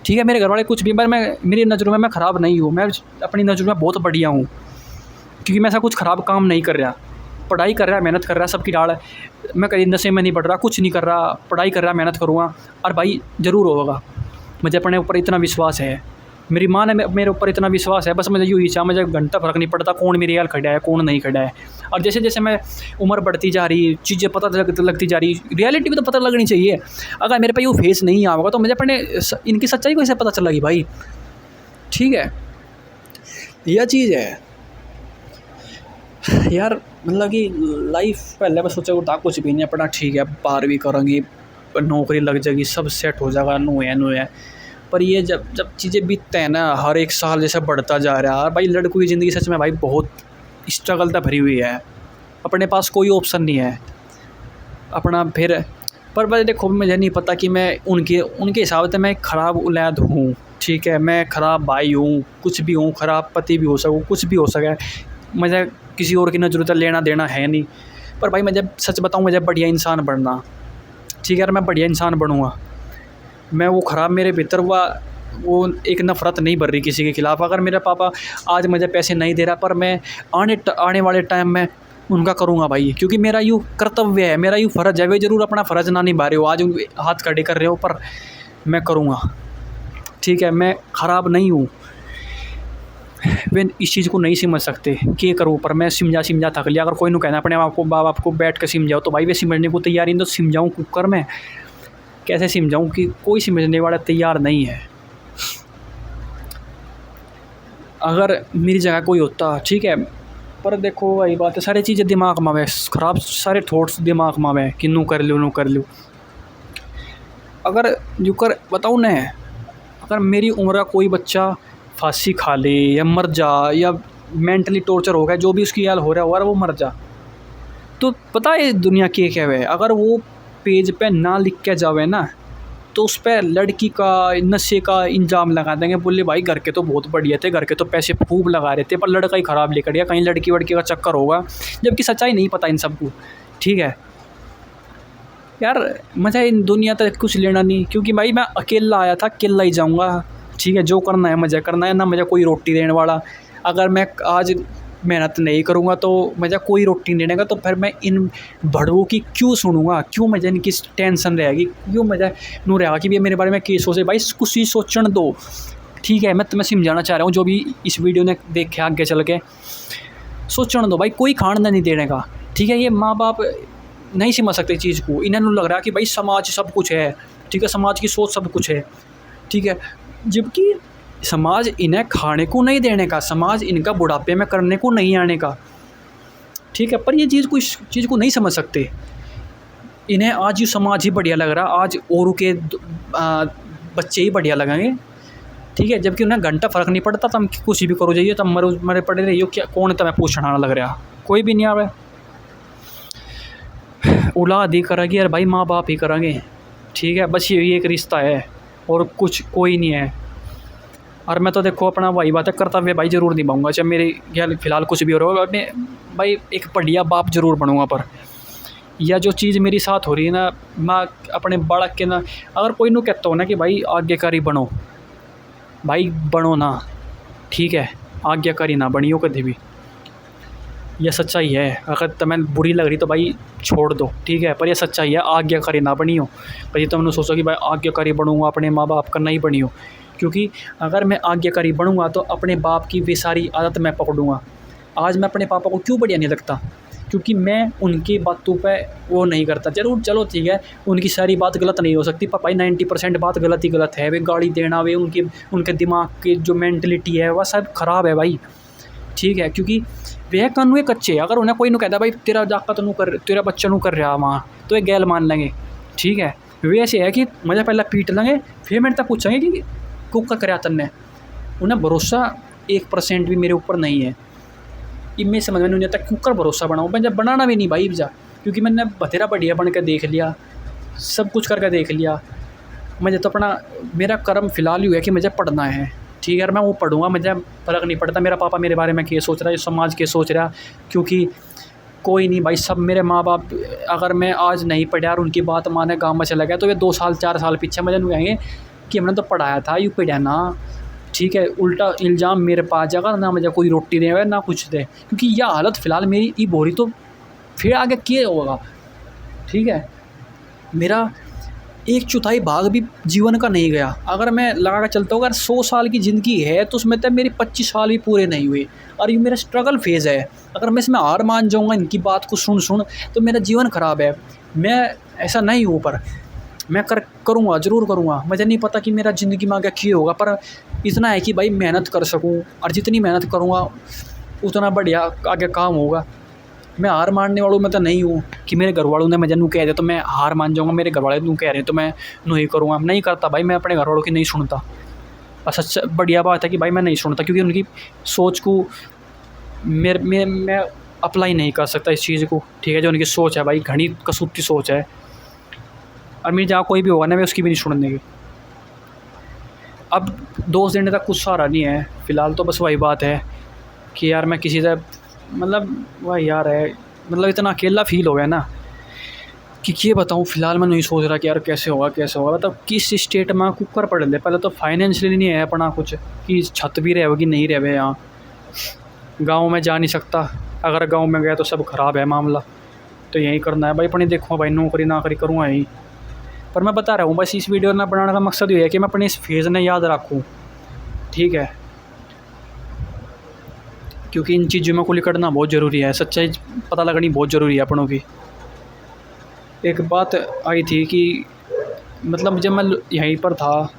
ठीक है। मेरे घर वाले कुछ भी, पर मैं मेरी नज़रों में मैं ख़राब नहीं हूँ, मैं अपनी नज़रों में बहुत बढ़िया हूँ, क्योंकि मैं ऐसा कुछ ख़राब काम नहीं कर रहा, पढ़ाई कर रहा है, मेहनत कर रहा है, सबकी डाल है, मैं कहीं नशे में नहीं पढ़ रहा, कुछ नहीं कर रहा, पढ़ाई कर रहा, मेहनत करूँगा और भाई ज़रूर होगा, मुझे अपने ऊपर इतना विश्वास है, मेरी माँ ने मेरे ऊपर इतना विश्वास है, बस मुझे यूँ ही चाह, मुझे घंटा फ़र्क नहीं पड़ता कौन मेरे यार खड़ा है कौन नहीं खड़ा है। और जैसे जैसे मैं उम्र बढ़ती जा रही, चीज़ें पता लगती जा रही, रियलिटी भी तो पता लगनी चाहिए। अगर मेरे पे यूँ फेस नहीं आएगा तो मुझे अपने इनकी सच्चाई कैसे पता चलेगी भाई, ठीक है। यह चीज़ है यार, मतलब कि लाइफ पहले मैं सोचा था कुछ भी नहीं, अपना ठीक है 12वीं करूँगी, नौकरी लग जाएगी, सब सेट हो जाएगा, नो है। पर ये जब जब चीज़ें बीतते हैं ना, हर एक साल जैसे बढ़ता जा रहा है भाई, लड़कों की ज़िंदगी सच में भाई बहुत स्ट्रगल तो भरी हुई है। अपने पास कोई ऑप्शन नहीं है अपना फिर। पर भाई देखो, मुझे नहीं पता कि मैं उनके हिसाब से मैं ख़राब औलाद हूँ, ठीक है, मैं ख़राब भाई हूँ, कुछ भी हूँ, ख़राब पति भी हो सकूँ, कुछ भी हो सके, मुझे किसी और की नज़रों से लेना देना है नहीं। पर भाई मैं जब सच बताऊँ, मुझे बढ़िया इंसान बनना, ठीक है यार, मैं बढ़िया इंसान बनूँगा। मैं वो ख़राब मेरे भीतर वो एक नफ़रत नहीं भर रही किसी के ख़िलाफ़। अगर मेरे पापा आज मुझे पैसे नहीं दे रहा, पर मैं आने वाले टाइम में उनका करूँगा भाई, क्योंकि मेरा यूँ कर्तव्य है, मेरा यूँ फ़र्ज़ है। वे ज़रूर अपना फ़र्ज़ ना निभा रहे हो, आज हाथ खड़े कर रहे हो, पर मैं करूँगा, ठीक है। मैं ख़राब नहीं हूँ, वे इस चीज़ को नहीं समझ सकते क्या करूँ, पर मैं समझा थक लिया। अगर कोई नहीं कहना अपने माँ बाप को बैठ कर समझाओ, तो भाई वे समझने को तैयार नहीं, तो समझाऊँ कुकर में कैसे समझाऊँ कि कोई समझने वाला तैयार नहीं है। अगर मेरी जगह कोई होता, ठीक है, पर देखो वही बात है, सारी चीज़ें दिमाग में आवे, ख़राब सारे थॉट्स दिमाग में आवे कि नू कर लूँ। अगर जो कर बताऊँ न, अगर मेरी उम्र का कोई बच्चा फांसी खा ले या मर जा, या मेंटली टॉर्चर हो गया, जो भी उसकी हाल हो रहा होगा, वो मर जा, तो पता है दुनिया क्या है। अगर वो पेज पे ना लिख के जावे ना, तो उस पर लड़की का नशे का इल्ज़ाम लगा देंगे, बोले भाई घर के तो बहुत बढ़िया थे, घर के तो पैसे खूब लगा रहे थे, पर लड़का ही ख़राब लेकर गया, कहीं लड़की वड़की का चक्कर होगा, जबकि सच्चाई नहीं पता इन सबको, ठीक है यार। मुझे इन दुनिया तक कुछ लेना नहीं, क्योंकि भाई मैं अकेला आया था, अकेला ही जाऊँगा, ठीक है। जो करना है मुझे करना है, ना मुझे कोई रोटी देने वाला। अगर मैं आज मेहनत नहीं करूँगा तो मुझे कोई रोटी नहीं देगा, तो फिर मैं इन बड़ों की क्यों सुनूँगा, क्यों मुझे इनकी टेंशन रहेगी, क्यों मुझे नू रहेगा कि ये मेरे बारे में क्या सोचे। भाई कुछ ही सोचने दो, ठीक है। मैं तुम्हें समझाना चाह रहा हूँ, जो भी इस वीडियो ने देखे आगे चल के सोचने दो भाई, कोई खाना नहीं देने का, ठीक है। ये माँ बाप नहीं समझ सकते चीज़ को, इन्हें लग रहा है कि भाई समाज सब कुछ है, ठीक है, समाज की सोच सब कुछ है, ठीक है, जबकि समाज इन्हें खाने को नहीं देने का, समाज इनका बुढ़ापे में करने को नहीं आने का, ठीक है। पर ये इस चीज़ को नहीं समझ सकते। इन्हें आज ये समाज ही बढ़िया लग रहा, आज औरों के बच्चे ही बढ़िया लगेंगे, ठीक है, जबकि उन्हें घंटा फ़र्क नहीं पड़ता। तुम कुछ भी करो जाइए, तुम मरे पड़े रहिए, क्या कौन तुम्हें पूछना लग रहा, कोई भी नहीं आवे। औलाद ही करेगी यार भाई, माँ बाप ही करेंगे, ठीक है। बस ये एक रिश्ता है और कुछ कोई नहीं है। और मैं तो देखो अपना भाई बात है, कर्तव्य भाई ज़रूर निभाऊंगा, चाहे मेरे यार फ़िलहाल कुछ भी हो रहा है, मैं भाई एक बढ़िया बाप ज़रूर बनूँगा। पर यह जो चीज़ मेरे साथ हो रही है ना, मैं अपने बालक के ना, अगर कोई नू कहता हो ना कि भाई आज्ञाकारी बनो, भाई बनो ना, ठीक है, आज्ञाकारी ना बनियो कभी भी, यह सच्चाई है। अगर तुम्हें बुरी लग रही तो भाई छोड़ दो, ठीक है, पर यह सच्चाई है, आज्ञाकारी ना बनियो। पर ये तुमने सोचो कि भाई आज्ञाकारी बनूँगा, अपने माँ बाप का नहीं बनियो, क्योंकि अगर मैं आज्ञाकारी बनूँगा तो अपने बाप की वे सारी आदत मैं पकड़ूँगा। आज मैं अपने पापा को क्यों बढ़िया नहीं लगता, क्योंकि मैं उनकी बातों पे वो नहीं करता। जरूर चलो ठीक है, उनकी सारी बात गलत नहीं हो सकती, पर भाई 90% बात गलत ही गलत है। वे गाड़ी देना, वे उनके दिमाग की जो मेंटलिटी है वह सब ख़राब है भाई, ठीक है। क्योंकि वह कानून कच्चे, अगर उन्हें कोई नहीं कहता भाई तेरा जाका तो तेरा बच्चा नू कर रहा वहाँ, तो ये गैल मान लेंगे, ठीक है। वे ऐसे है कि मुझे पहले पीट लेंगे, फिर मेरे तक पूछेंगे कि कुक कर तन्ने। उन्हें भरोसा 1% भी मेरे ऊपर नहीं है। इनमें समझ में नहीं आता क्यों कर भरोसा बनाऊँ, मैं जब बनाना भी नहीं भाई जा, क्योंकि मैंने बथेरा बढ़िया बन के देख लिया, सब कुछ करके देख लिया। मुझे तो अपना मेरा कर्म फ़िलहाल ही है कि मुझे पढ़ना है, ठीक है यार, मैं वो पढ़ूँगा, मुझे फ़र्क नहीं पड़ता मेरा पापा मेरे बारे में क्या सोच रहा है, समाज के सोच रहा, क्योंकि कोई नहीं भाई, सब मेरे माँ बाप अगर मैं आज नहीं पढ़ा और उनकी बात माने गाँव में चला गया, तो ये 2 साल 4 साल पीछे मुझे नहीं कहेंगे कि हमने तो पढ़ाया था, यूँ पढ़ा ना, ठीक है। उल्टा इल्ज़ाम मेरे पास जाएगा, ना मुझे कोई रोटी दे ना कुछ दे, क्योंकि यह हालत फ़िलहाल मेरी ई बोरी, तो फिर आगे क्या होगा, ठीक है। मेरा एक चौथाई भाग भी जीवन का नहीं गया। अगर मैं लगा कर चलता हूँ, अगर 100 साल की ज़िंदगी है तो उसमें तब मेरे 25 साल भी पूरे नहीं हुए, और ये मेरा स्ट्रगल फेज़ है। अगर मैं इसमें हार मान जाऊँगा इनकी बात को सुन सुन तो मेरा जीवन ख़राब है। मैं ऐसा नहीं हूँ, पर मैं करूँगा, ज़रूर करूँगा। मुझे नहीं पता कि मेरा ज़िंदगी में आगे क्या होगा, पर इतना है कि भाई मेहनत कर सकूँ, और जितनी मेहनत करूँगा उतना बढ़िया आगे काम होगा। मैं हार मानने वालों में तो नहीं हूँ कि मेरे घर वालों ने मुझे नू कह दिया तो मैं हार मान जाऊँगा, मेरे घर वाले नू कह रहे हैं तो मैं नू ही करूँगा। नहीं करता भाई, मैं अपने घर वालों की नहीं सुनता। बस अच्छा बढ़िया बात है कि भाई मैं नहीं सुनता, क्योंकि उनकी सोच को मैं अप्लाई नहीं कर सकता इस चीज़ को, ठीक है। जो उनकी सोच है भाई, घनी कसूती सोच है, और मेरी जहाँ कोई भी होगा ना, मैं उसकी भी नहीं सुनने की। अब दोस्त देने तक कुछ सहारा नहीं है फ़िलहाल, तो बस वही बात है कि यार मैं किसी से मतलब वही यार है, मतलब इतना अकेला फ़ील हो गया ना कि क्या बताऊँ। फ़िलहाल मैं नहीं सोच रहा कि यार कैसे होगा कैसे होगा, मतलब किस स्टेट में कुकर पड़ ले। पहले तो फाइनेंशियली नहीं है अपना कुछ, कि छत भी रहेगी नहीं रहे यहाँ। गाँव में जा नहीं सकता, अगर गाँव में गया तो सब ख़राब है मामला। तो यही करना है भाई, अपनी देखूँ भाई, नौकरी नाकरी करूँगा यहीं। पर मैं बता रहा हूँ बस, इस वीडियो ना बनाने का मकसद ये है कि मैं अपने इस फेज़ ने याद रखूँ, ठीक है। क्योंकि इन चीज़ों में को निकलना बहुत ज़रूरी है, सच्चाई पता लगनी बहुत ज़रूरी है अपनों की। एक बात आई थी कि मतलब जब मैं यहीं पर था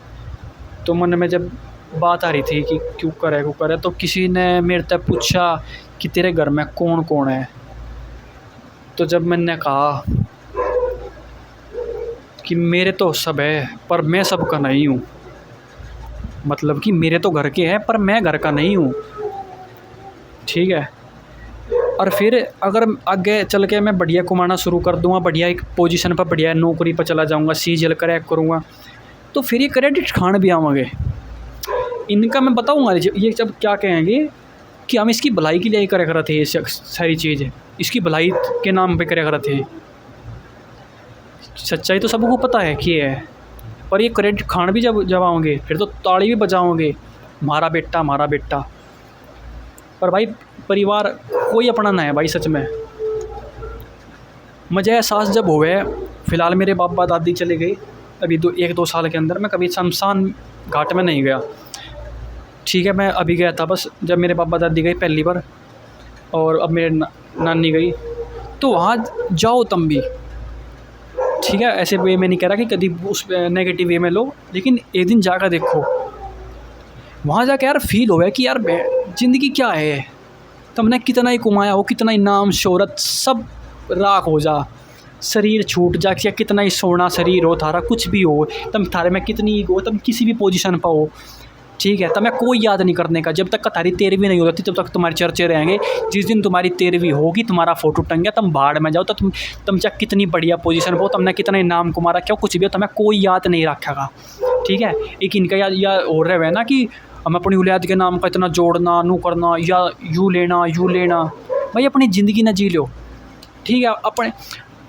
तो मन में जब बात आ रही थी कि क्यों करे, तो किसी ने मेरे से पूछा कि तेरे घर में कौन कौन है। तो जब मैंने कहा कि मेरे तो सब है पर मैं सबका नहीं हूँ, मतलब कि मेरे तो घर के हैं पर मैं घर का नहीं हूँ, ठीक है। और फिर अगर आगे चल के मैं बढ़िया कमाना शुरू कर दूँगा, बढ़िया एक पोजीशन पर, बढ़िया नौकरी पर चला जाऊँगा, सीजीएल क्रैक करूँगा, तो फिर ये क्रेडिट खान भी आवांगे। इनका मैं बताऊँगा ये जब क्या कहेंगे कि हम इसकी भलाई के लिए ही करे थे, ये सारी चीज़ इसकी भलाई के नाम पे करे थे। सच्चाई तो सबको पता है कि है, पर ये क्रेडिट खान भी जब आओगे फिर तो ताली भी बजाओगे, मारा बेटा मारा बेटा। पर भाई परिवार कोई अपना ना है भाई, सच में। मुझे एहसास जब हुए, फ़िलहाल मेरे बाबा दादी चले गए अभी 1-2 साल के अंदर, मैं कभी शमशान घाट में नहीं गया, ठीक है। मैं अभी गया था बस जब मेरे बाबा दादी गई पहली बार, और अब मेरे नानी गई, तो वहाँ जाओ तुम भी, ठीक है। ऐसे वे में नहीं कह रहा कि कभी उस नेगेटिव वे में लो, लेकिन एक दिन जाकर देखो, वहाँ जाकर यार फील हो कि यार ज़िंदगी क्या है। तुमने कितना ही कमाया हो, कितना ही नाम शोहरत सब राख हो जा, शरीर छूट जा, या कितना ही सोना शरीर हो थारा, कुछ भी हो, तुम थारे में कितनी ईगो, तुम किसी भी पोजीशन पर हो, ठीक है। तुम्हें कोई याद नहीं करने का, जब तक तुम्हारी 13वीं नहीं हो जाती तब तक तुम्हारे चर्चे रहेंगे। जिस दिन तुम्हारी 13वीं होगी, तुम्हारा फोटो टंग गया, तुम बाढ़ में जाओ, तो तुम चाहे कितनी बढ़िया पोजीशन हो, तुमने कितना ही नाम कुमारा, क्यों कुछ भी हो, तुम्हें कोई याद नहीं रखेगा, ठीक है। एक इनका या हो रहे है ना कि हम अपनी औलाद के नाम का इतना जोड़ना नू करना, या यू लेना। भाई अपनी ज़िंदगी ना जी लो, ठीक है।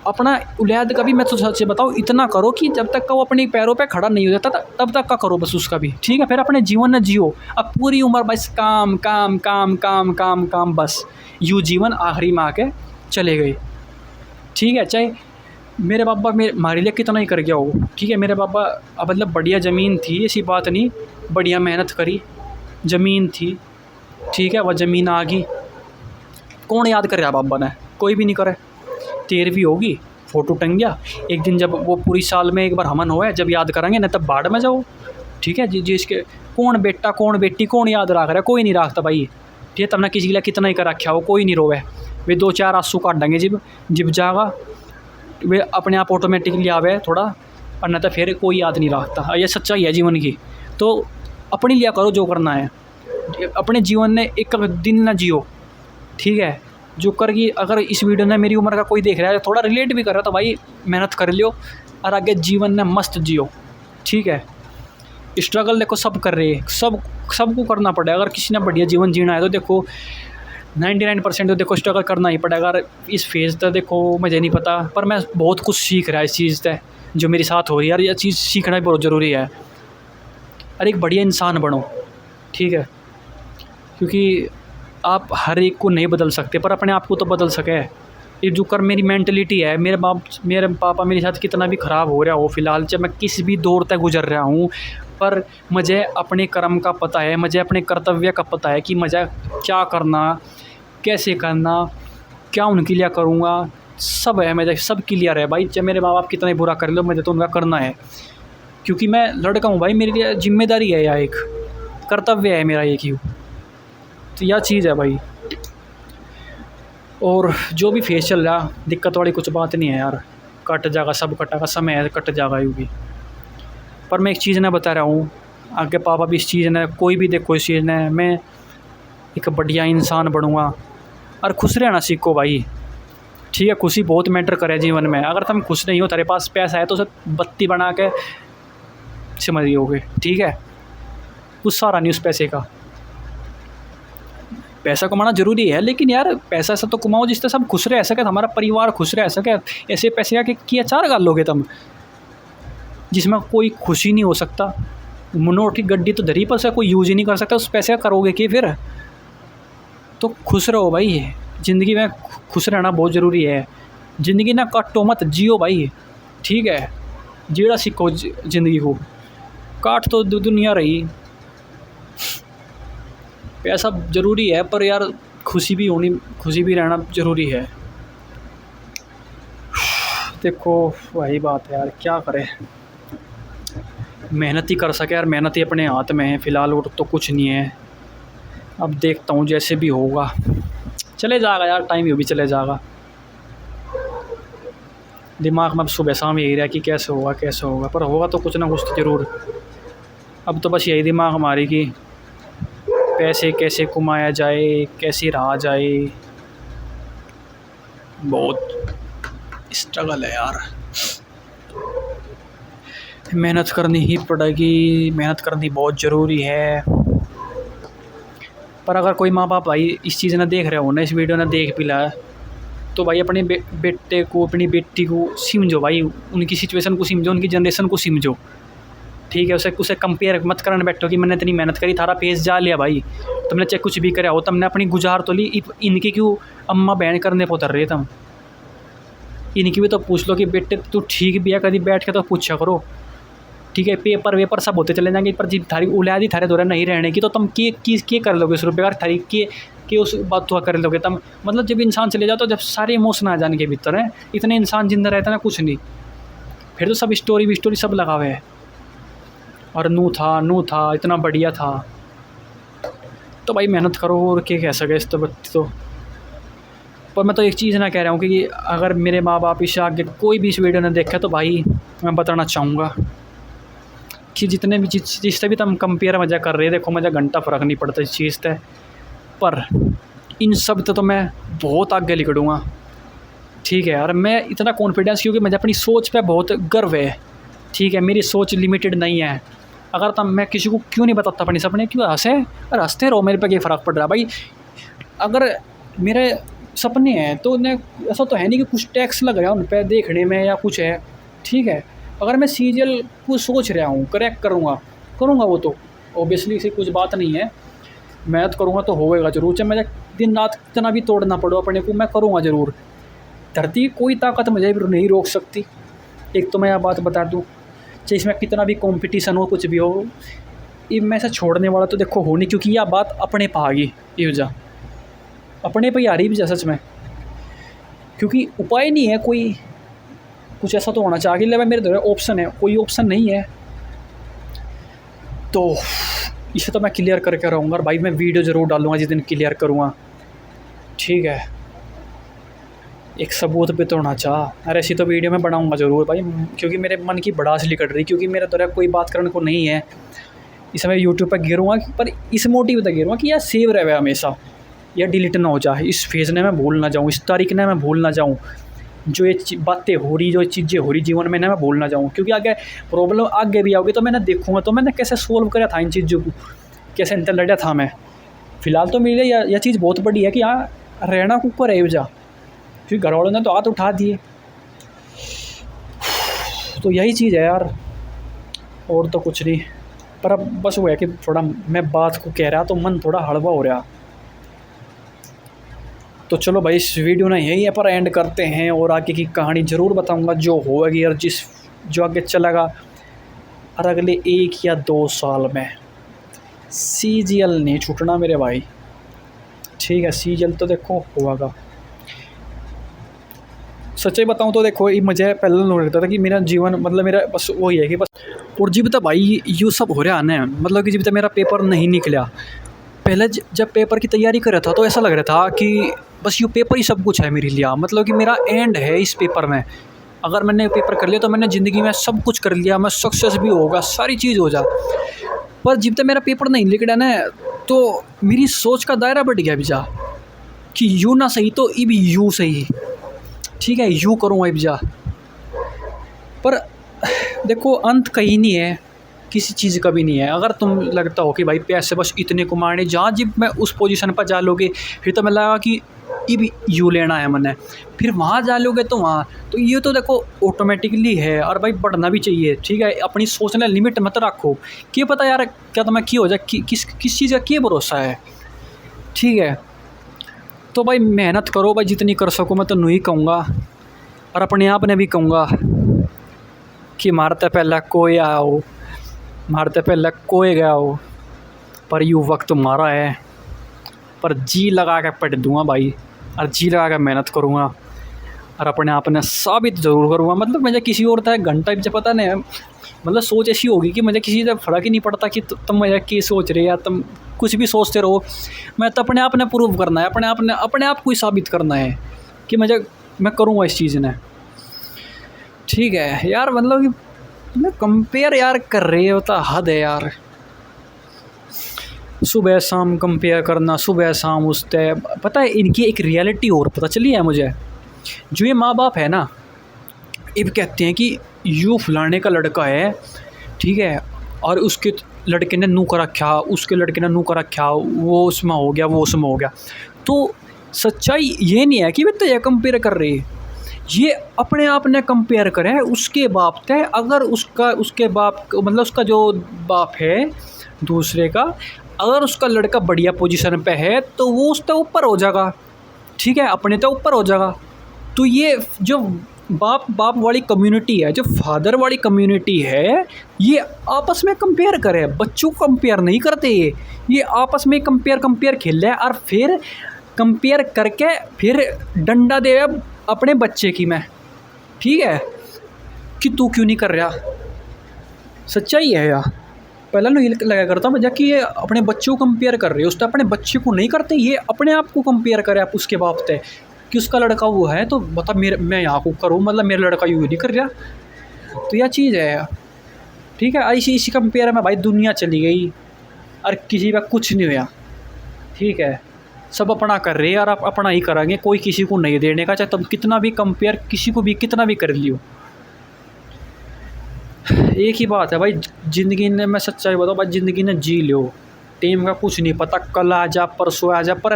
अपना औलाद का भी मैं तो सच से बताऊँ इतना करो कि जब तक का वो अपने पैरों पे खड़ा नहीं हो जाता तब तक का करो बस उसका भी, ठीक है। फिर अपने जीवन न जियो, अब पूरी उम्र बस काम काम काम काम काम काम, बस यूँ जीवन आखिरी में आके चले गए, ठीक है। चाहे मेरे पापा हमारे लिए कितना ही कर गया हो, ठीक है। मेरे पापा मतलब बढ़िया ज़मीन थी, ऐसी बात नहीं, बढ़िया मेहनत करी, ज़मीन थी, ठीक है। वह ज़मीन आ गई, कौन याद करे पापा ने, कोई भी नहीं करे। 13वीं होगी, फ़ोटो टंग गया, एक दिन जब वो पूरी साल में एक बार हमन होए जब याद करेंगे, नहीं तब बाढ़ में जाओ, ठीक है। जिसके कौन बेटा कौन बेटी कौन याद रख रहा है, कोई नहीं रखता भाई, ठीक है। तब किसी के लिए कितना ही कर रखा हो, कोई नहीं रोवे, वे 2-4 आंसू काटेंगे जिब जागा, वे अपने आप ऑटोमेटिकली आवे थोड़ा, और न तो फिर कोई याद नहीं रखता। ये सच्चाई है जीवन की। तो अपने लिए करो जो करना है, अपने जीवन में एक दिन ना जियो, ठीक है। जो करके अगर इस वीडियो ने मेरी उम्र का कोई देख रहा है, थोड़ा रिलेट भी कर रहा है, तो भाई मेहनत कर लियो और आगे जीवन में मस्त जियो, ठीक है। स्ट्रगल देखो सब कर रहे हैं, सबको करना पड़ेगा। अगर किसी ने बढ़िया जीवन जीना है तो देखो 99% तो देखो स्ट्रगल करना ही पड़ेगा। अगर इस फेज़ तक देखो मुझे नहीं पता, पर मैं बहुत कुछ सीख रहा है इस चीज़ से जो मेरे साथ हो रही है, यार ये चीज़ सीखना भी बहुत ज़रूरी है। और एक बढ़िया इंसान बनो, ठीक है। क्योंकि आप हर एक को नहीं बदल सकते, पर अपने आप को तो बदल सके, ये जो कर मेरी मेंटलिटी है, मेरे पापा मेरे साथ कितना भी ख़राब हो रहा हो फ़िलहाल, चाहे मैं किस भी दौर तक गुजर रहा हूँ, पर मुझे अपने कर्म का पता है, मुझे अपने कर्तव्य का पता है कि मुझे क्या करना, कैसे करना, क्या उनके लिए करूँगा, सब है, मुझे सब क्लियर है भाई। चाहे मेरे माँ बाप कितना ही बुरा कर लो, मुझे तो उनका करना है, क्योंकि मैं लड़का हूँ भाई, मेरे लिए जिम्मेदारी है या एक कर्तव्य है मेरा एक ही। तो यह चीज़ है भाई। और जो भी फेस चल रहा, दिक्कत वाली कुछ बात नहीं है यार, कट जाएगा, सब कटेगा, समय है, कट जाएगा यूँ भी। पर मैं एक चीज़ ना बता रहा हूँ, आगे पापा भी इस चीज़ ने, कोई भी देखो इस चीज़ ने, मैं एक बढ़िया इंसान बनूँगा। और खुश रहना सीखो भाई, ठीक है। खुशी बहुत मैटर करे जीवन में। अगर तुम खुश नहीं हो, तेरे पास पैसा है तो उसे बत्ती बना के समझियोगे, ठीक है। कुछ सारा नहीं उस पैसे का। पैसा कमाना ज़रूरी है, लेकिन यार पैसा ऐसा तो कमाओ जिससे सब खुश रह सके, हमारा परिवार खुश रह सके। ऐसे पैसे की अचार गाल लोगे तुम, जिसमें कोई खुशी नहीं हो सकता। मनोट की गड्डी तो धरी पर से कोई यूज ही नहीं कर सकता, उस पैसे का करोगे कि फिर। तो खुश रहो भाई, ज़िंदगी में खुश रहना बहुत ज़रूरी है। ज़िंदगी ना काटो मत, जियो भाई, ठीक है। जीना सीखो ज़िंदगी को, काट तो दुनिया रही। पैसा ज़रूरी है, पर यार खुशी भी होनी, खुशी भी रहना ज़रूरी है। देखो वही बात है यार, क्या करें, मेहनत ही कर सके यार, मेहनत ही अपने हाथ में है फ़िलहाल, और तो कुछ नहीं है। अब देखता हूँ जैसे भी होगा, चले जाएगा यार, टाइम ही भी चले जाएगा। दिमाग में अब सुबह शाम यही रहा कि कैसे होगा कैसे होगा, पर होगा तो कुछ ना कुछ तो ज़रूर। अब तो बस यही दिमाग हमारी कि पैसे कैसे कमाया जाए, कैसे रहा जाए। बहुत स्ट्रगल है यार, मेहनत करनी ही पड़ेगी, मेहनत करनी बहुत ज़रूरी है। पर अगर कोई माँ बाप भाई इस चीज़ ना देख रहे हो ना, इस वीडियो ना देख भी ला, तो भाई अपने बेटे को, अपनी बेटी को समझो भाई, उनकी सिचुएशन को समझो, उनकी जनरेशन को समझो, ठीक है। उसे कंपेयर मत करने बैठो कि मैंने इतनी मेहनत करी, थारा पेज जा लिया भाई, तुमने चाहे कुछ भी कराया हो, तुमने अपनी गुजार तो ली, इनकी क्यों अम्मा बहन करने पर उतर रहे तुम। इनकी भी तो पूछ लो कि बेटे तू ठीक भी है, कभी बैठ के तो पूछा करो, ठीक है। पेपर वेपर सब होते चले जाएंगे, पर जिन थारी औलाद ही थारे दौरे नहीं रहने की, तो तुम के कर लोगे उस रुपये का, थारी के उस बात तो कर लोगे तुम। मतलब जब इंसान चले जाओ, तो जब सारे इमोशन आ जाने के भीतर हैं, इतने इंसान जिंदा रहता है ना, कुछ नहीं, फिर तो सब स्टोरी सब लगा हुआ है। और नू था इतना बढ़िया था। तो भाई मेहनत करो, और क्या कह सके इस तो। पर मैं तो एक चीज़ ना कह रहा हूँ कि अगर मेरे माँ बाप इस आगे कोई भी इस वीडियो ने देखा, तो भाई मैं बताना चाहूँगा कि जितने भी जिससे भी तुम कंपेयर मज़ा कर रहे, देखो मुझे घंटा फ़र्क नहीं पड़ता इस चीज़ से, पर इन सब तो मैं बहुत आगे निकलूँगा, ठीक है यार। मैं इतना कॉन्फिडेंस, क्योंकि मुझे अपनी सोच पे बहुत गर्व है, ठीक है। मेरी सोच लिमिटेड नहीं है। अगर तुम, मैं किसी को क्यों नहीं बताता अपने सपने, क्यों हंसे, और हंसते रहो, मेरे पे क्या फ़र्क पड़ रहा है भाई। अगर मेरे सपने हैं तो उन्हें ऐसा तो है नहीं कि कुछ टैक्स लग रहा है उन पर देखने में या कुछ है, ठीक है। अगर मैं सीरियल को सोच रहा हूँ, करेक्ट करूँगा वो तो ऑब्वियसली से कुछ बात नहीं है, मेहनत करूँगा तो होएगा ज़रूर। चाहे मुझे दिन रात कितना भी तोड़ना पड़ो अपने को, मैं करूँगा ज़रूर। धरती की कोई ताकत मुझे नहीं रोक सकती, एक तो मैं यह बात बता दूँ। चाहे इसमें कितना भी कंपटीशन हो, कुछ भी हो, ये मैं ऐसा छोड़ने वाला तो देखो हो नहीं, क्योंकि यह बात अपने पे आ गई, ये वजह अपने पे ही आ रही वजह सच में, क्योंकि उपाय नहीं है कोई। कुछ ऐसा तो होना चाहिए कि मेरे द्वारा ऑप्शन है, कोई ऑप्शन नहीं है। तो इसे तो मैं क्लियर करके रहूँगा, और भाई मैं वीडियो ज़रूर डालूँगा जिस दिन क्लियर करूँगा, ठीक है। एक सबूत पे तो होना चाह, अरे ऐसी तो वीडियो मैं बनाऊँगा ज़रूर भाई, क्योंकि मेरे मन की भड़ास निकल रही, क्योंकि मेरे द्वारा कोई बात करने को नहीं है। इसे मैं यूट्यूब पर गिरूँगा, पर इस मोटिव तक गिरूँगा कि यार सेव रहे हमेशा, या डिलीट ना हो जाए, इस फेज़ ने मैं भूल ना जाऊँ, इस तारीख ने मैं भूल ना जाऊँ, जो ये बातें हो रही, जो चीज़ें हो रही जीवन में, ना मैं भूल ना जाऊँ। क्योंकि आगे प्रॉब्लम आगे भी आओगे तो मैंने देखूँगा, तो मैंने कैसे सोल्व करा था इन चीज़ों को, कैसे इनसे लड़ा था मैं। फ़िलहाल तो मेरे लिए यह चीज़ बहुत बड़ी है कि हाँ रहना ऊपर है वजह, क्योंकि घर वालों ने तो हाथ उठा दिए। तो यही चीज़ है यार, और तो कुछ नहीं। पर अब बस वो है कि थोड़ा मैं बात को कह रहा तो मन थोड़ा हड़वा हो रहा, तो चलो भाई इस वीडियो ने यहीं पर एंड करते हैं, और आगे की कहानी ज़रूर बताऊंगा जो होगी और जो आगे चलेगा। और अगले 1 या 2 साल में CGL नहीं छूटना मेरे भाई, ठीक है। CGL तो देखो होगा। सच्चाई बताऊं तो देखो ये मुझे पहले नहीं लगता था कि मेरा जीवन मतलब मेरा बस वही है कि बस। और जब तक भाई ये सब हो रहा है ना, मतलब कि जब तक मेरा पेपर नहीं निकला, पहले जब पेपर की तैयारी कर रहा था तो ऐसा लग रहा था कि बस ये पेपर ही सब कुछ है मेरे लिए, मतलब कि मेरा एंड है इस पेपर में। अगर मैंने पेपर कर लिया तो मैंने ज़िंदगी में सब कुछ कर लिया, मैं सक्सेस भी होगा, सारी चीज़ हो जा। पर जब तक मेरा पेपर नहीं निकला ना, तो मेरी सोच का दायरा बढ़ गया बिजा, कि यूँ ना सही तो ये भी यूँ सही, ठीक है, यूँ करूँगा बिजा। पर देखो अंत कहीं नहीं है, किसी चीज़ का भी नहीं है। अगर तुम लगता हो कि भाई पैसे बस इतने कमाने, जहाँ जब मैं उस पोजीशन पर जा लोगे फिर तो मैं लगा कि ये भी यू लेना है मैंने, फिर वहाँ जा लोगे तो वहाँ तो ये तो देखो ऑटोमेटिकली है। और भाई बढ़ना भी चाहिए, ठीक है। अपनी सोचने लिमिट मत रखो, क्या पता यार क्या तुम्हें की हो जाए, किस चीज़ का क्या भरोसा है, ठीक है। तो भाई मेहनत करो भाई, जितनी कर सको। मैं तो नहीं कहूँगा, और अपने आप ने भी कहूँगा कि मारते पहले कोई आया हो, मारते पहले कोई गया हो, पर यूँ वक्त मारा है। पर जी लगा के पढ़ दूँगा भाई, और जी लगा के मेहनत करूँगा, और अपने आप ने साबित ज़रूर करूँगा। मतलब मुझे किसी और था घंटा मुझे पता नहीं है, मतलब सोच ऐसी होगी कि मुझे किसी से फ़र्क ही नहीं पड़ता कि तुम मुझे क्या सोच रहे या तुम कुछ भी सोचते रहो। मैं तो अपने आप ने प्रूव करना है, अपने आप को ही साबित करना है कि मैं करूँगा इस चीज़ ने, ठीक है यार। मतलब कि मैं कंपेयर यार कर रही होता हद है यार, सुबह शाम कंपेयर करना, सुबह शाम उससे। पता है इनकी एक रियलिटी और पता चली है मुझे, जो ये माँ बाप है ना, ये कहते हैं कि यूँ फलाने का लड़का है, ठीक है, और उसके लड़के ने नू कर रखा, उसके लड़के ने नू कर रखा, वो उसमें हो गया, वो उसमें हो गया। तो सच्चाई ये नहीं है कि वे तो ये कंपेयर कर रही है, ये अपने आप ने कंपेयर करे उसके बाप थे। अगर उसके बाप मतलब उसका जो बाप है दूसरे का, अगर उसका लड़का बढ़िया पोजीशन पे है तो वो उससे ऊपर हो जाएगा, ठीक है, अपने तो ऊपर हो जाएगा। तो ये जो बाप वाली कम्युनिटी है, जो फादर वाली कम्युनिटी है, ये आपस में कंपेयर करे, बच्चों को कंपेयर नहीं करते। ये आपस में कंपेयर खेल रहे हैं, और फिर कंपेयर करके फिर डंडा दे अपने बच्चे की में, ठीक है, कि तू क्यों नहीं कर रहा। सच्चाई है यार। पहले ना ये लगा करता मुझे कि ये अपने बच्चों को कंपेयर कर रहे हो, उससे अपने बच्चे को नहीं करते, ये अपने आप को कंपेयर करे आप उसके बाप से कि उसका लड़का वो है तो बता मैं यहाँ को करूँ, मतलब मेरा लड़का यूँ नहीं कर रहा। तो यह चीज़ है यार, ठीक है। इसी कंपेयर में भाई दुनिया चली गई और किसी का कुछ नहीं हुआ, ठीक है। सब अपना कर रहे हैं और आप अपना ही करेंगे, कोई किसी को नहीं देने का, चाहे तुम कितना भी कंपेयर किसी को भी कितना भी कर लियो। एक ही बात है भाई, ज़िंदगी ने, मैं सच्चाई बताऊँ भाई, ज़िंदगी ने जी लो, टाइम का कुछ नहीं पता, कल आ जा परसों आ जा। पर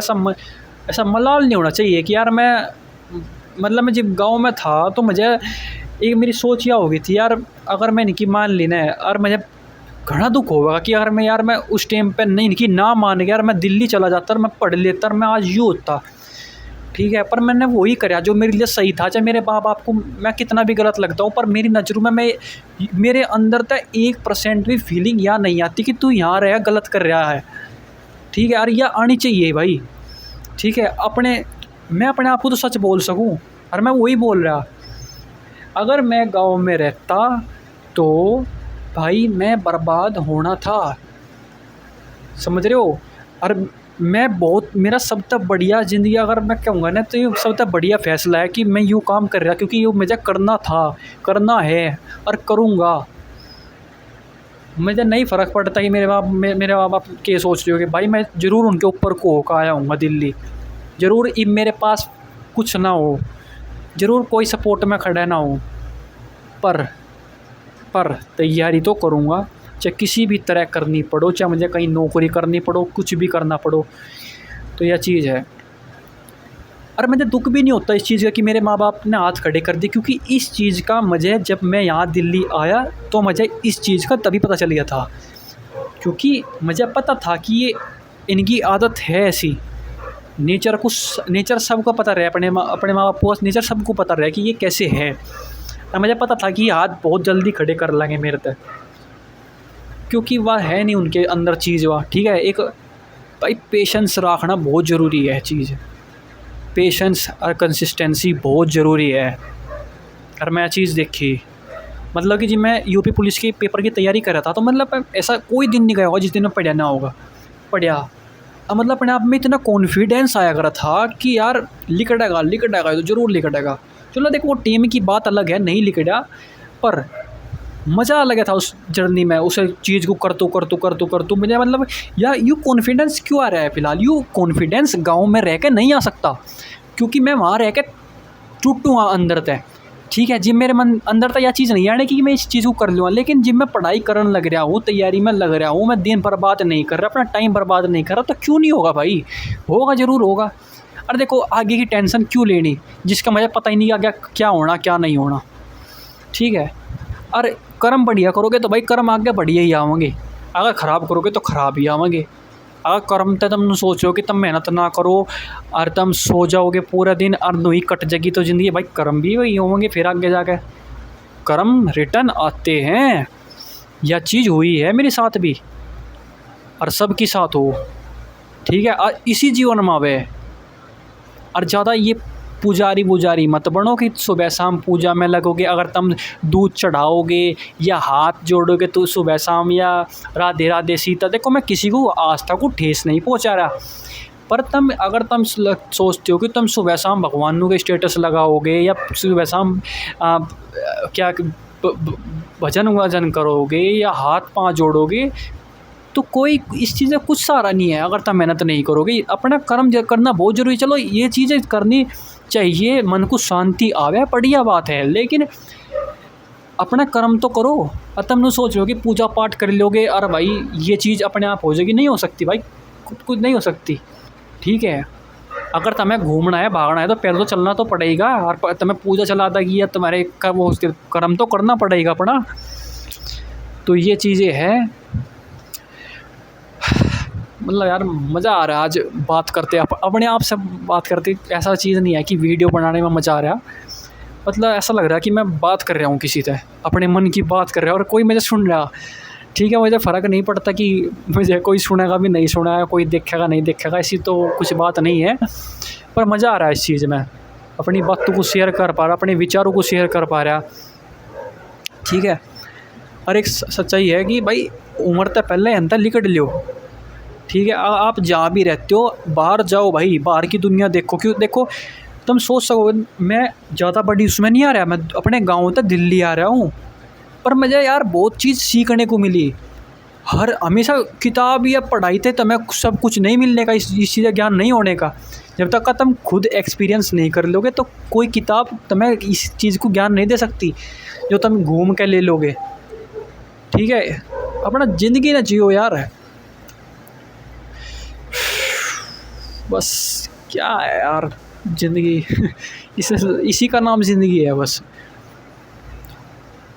ऐसा मलाल नहीं होना चाहिए कि यार मैं जब गांव में था तो मुझे एक मेरी सोच यह हो गई थी यार, अगर मैं इनकी मान ली ना, और मुझे घना दुख होगा कि अगर मैं उस टाइम पे नहीं इनकी ना मान गया, यार मैं दिल्ली चला जाता और मैं पढ़ लेता और मैं आज यूँ होता, ठीक है। पर मैंने वही कराया जो मेरे लिए सही था। चाहे मेरे माँ बाप को मैं कितना भी गलत लगता हूँ, पर मेरी नज़रों में मेरे अंदर तक 1% भी फीलिंग यहाँ नहीं आती कि तू यहाँ रह गलत कर रहा है, ठीक है। और यह आनी चाहिए भाई, ठीक है। मैं अपने आप को तो सच बोल सकूं, और मैं वही बोल रहा। अगर मैं गांव में रहता तो भाई मैं बर्बाद होना था, समझ रहे हो। और मेरा सबसे बढ़िया ज़िंदगी अगर मैं कहूँगा ना, तो ये सबसे बढ़िया फ़ैसला है कि मैं यूँ काम कर रहा, क्योंकि ये मुझे करना था, करना है और करूँगा। मुझे नहीं फ़र्क पड़ता कि मेरे माँ बाप क्या सोच रहे हो, कि भाई मैं ज़रूर उनके ऊपर को होकर आया हूँगा दिल्ली, ज़रूर मेरे पास कुछ ना हो, ज़रूर कोई सपोर्ट में खड़ा ना हो, पर तैयारी तो करूँगा, चाहे किसी भी तरह करनी पड़ो, चाहे मुझे कहीं नौकरी करनी पड़ो, कुछ भी करना पड़ो। तो यह चीज़ है। और मुझे दुख भी नहीं होता इस चीज़ का कि मेरे माँ बाप ने हाथ खड़े कर दिए, क्योंकि इस चीज़ का मुझे जब मैं यहाँ दिल्ली आया तो मुझे इस चीज़ का तभी पता चल गया था, क्योंकि मुझे पता था कि ये इनकी आदत है ऐसी, नेचर सबको पता रहे, अपने माँ बाप को नेचर सबको पता रहे कि ये कैसे है। और मुझे पता था कि ये हाथ बहुत जल्दी खड़े कर लेंगे मेरे तक, क्योंकि वह है नहीं उनके अंदर चीज़ वह। ठीक है, एक भाई पेशेंस रखना बहुत ज़रूरी है चीज़, पेशेंस और कंसिस्टेंसी बहुत ज़रूरी है। और मैं चीज़ देखी, मतलब कि जब मैं यूपी पुलिस के पेपर की तैयारी कर रहा था, तो मतलब ऐसा कोई दिन नहीं गया होगा जिस दिन में पढ़ा ना होगा, पढ़ा। अब मतलब अपने आप में इतना कॉन्फिडेंस आया करा था कि यार लिखड़ेगा तो ज़रूर लिखड़ेगा। चलो देखो, वो टीम की बात अलग है, नहीं लिखड़ा, पर मज़ा अलग था उस जर्नी में, उस चीज़ को करतू मुझे मतलब यार यू कॉन्फिडेंस क्यों आ रहा है फ़िलहाल। यू कॉन्फिडेंस गाँव में रह के नहीं आ सकता, क्योंकि मैं वहाँ रह के टूटूँ अंदर तय। ठीक है, जिब मेरे मन अंदर तक यह चीज़ नहीं आने कि मैं इस चीज़ को कर लूँगा, लेकिन जिब मैं पढ़ाई करने लग रहा हूँ, तैयारी में लग रहा हूँ, मैं दिन बर्बाद नहीं कर रहा, अपना टाइम बर्बाद नहीं कर रहा, तो क्यों नहीं होगा भाई, होगा ज़रूर होगा। और देखो आगे की टेंशन क्यों लेनी जिसका मुझे पता ही नहीं आगे क्या होना क्या नहीं होना। ठीक है, और कर्म बढ़िया करोगे तो भाई कर्म आगे बढ़िया ही आवेंगे, अगर ख़राब करोगे तो ख़राब ही आवेंगे। अगर कर्म तो तुम सोचो कि तुम मेहनत ना करो और तुम सो जाओगे पूरा दिन और नुई कट जाएगी तो ज़िंदगी, भाई कर्म भी वही होंगे फिर आगे जाके, कर्म रिटर्न आते हैं। यह चीज़ हुई है मेरे साथ भी और सबके साथ हो। ठीक है, और इसी जीवन में आवे। और ज़्यादा ये पुजारी मत बनो कि सुबह शाम पूजा में लगोगे। अगर तुम दूध चढ़ाओगे या हाथ जोड़ोगे तो सुबह शाम या राधे राधे सीता, देखो मैं किसी को आस्था को ठेस नहीं पहुंचा रहा, पर अगर तुम सोचते हो कि तुम सुबह शाम भगवानों के स्टेटस लगाओगे या सुबह शाम क्या भजन वजन करोगे या हाथ पाँव जोड़ोगे, तो कोई इस चीज़ में कुछ सहारा नहीं है अगर तुम मेहनत नहीं करोगे। अपना कर्म करना बहुत ज़रूरी। चलो ये चीज़ें करनी चाहिए, मन को शांति आवे, बढ़िया बात है, लेकिन अपना कर्म तो करो। और तुम न सोच लो कि पूजा पाठ कर लोगे और भाई ये चीज़ अपने आप हो जाएगी, नहीं हो सकती भाई, कुछ नहीं हो सकती। ठीक है, अगर तुम्हें घूमना है भागना है तो पहले तो चलना तो पड़ेगा, और तुम्हें पूजा चला देगी या तुम्हारे वो कर्म तो करना पड़ेगा अपना। तो ये चीज़ें हैं, मतलब यार मज़ा आ रहा है आज बात करते, अपने आप से बात करते। ऐसा चीज़ नहीं है कि वीडियो बनाने में मज़ा आ रहा, मतलब ऐसा लग रहा है कि मैं बात कर रहा हूँ किसी से, अपने मन की बात कर रहा हूँ और कोई मुझे सुन रहा। ठीक है, मुझे फ़र्क नहीं पड़ता कि मुझे कोई सुनेगा भी नहीं सुना है, कोई देखेगा नहीं देखेगा, ऐसी तो कुछ बात नहीं है, पर मज़ा आ रहा है इस चीज़ में, अपनी बातों को शेयर कर पा रहा, अपने विचारों को शेयर कर पा रहा। ठीक है, और एक सच्चाई है कि भाई उम्र तो पहले अंदर लिखट लियो। ठीक है, आप जहाँ भी रहते हो बाहर जाओ भाई, बाहर की दुनिया देखो। क्यों देखो, तुम सोच सको मैं ज़्यादा बड़ी उसमें नहीं आ रहा, मैं अपने गांव तक दिल्ली आ रहा हूँ, पर मुझे यार बहुत चीज़ सीखने को मिली। हर हमेशा किताब या पढ़ाई थे तुम्हें सब कुछ नहीं मिलने का, इस चीज़ का ज्ञान नहीं होने का। जब तक का तुम खुद एक्सपीरियंस नहीं कर लोगे तो कोई किताब तुम्हें इस चीज़ को ज्ञान नहीं दे सकती जो तुम घूम के ले लोगे। ठीक है, अपना ज़िंदगी ना जियो यार, बस क्या है यार ज़िंदगी इसी का नाम ज़िंदगी है बस।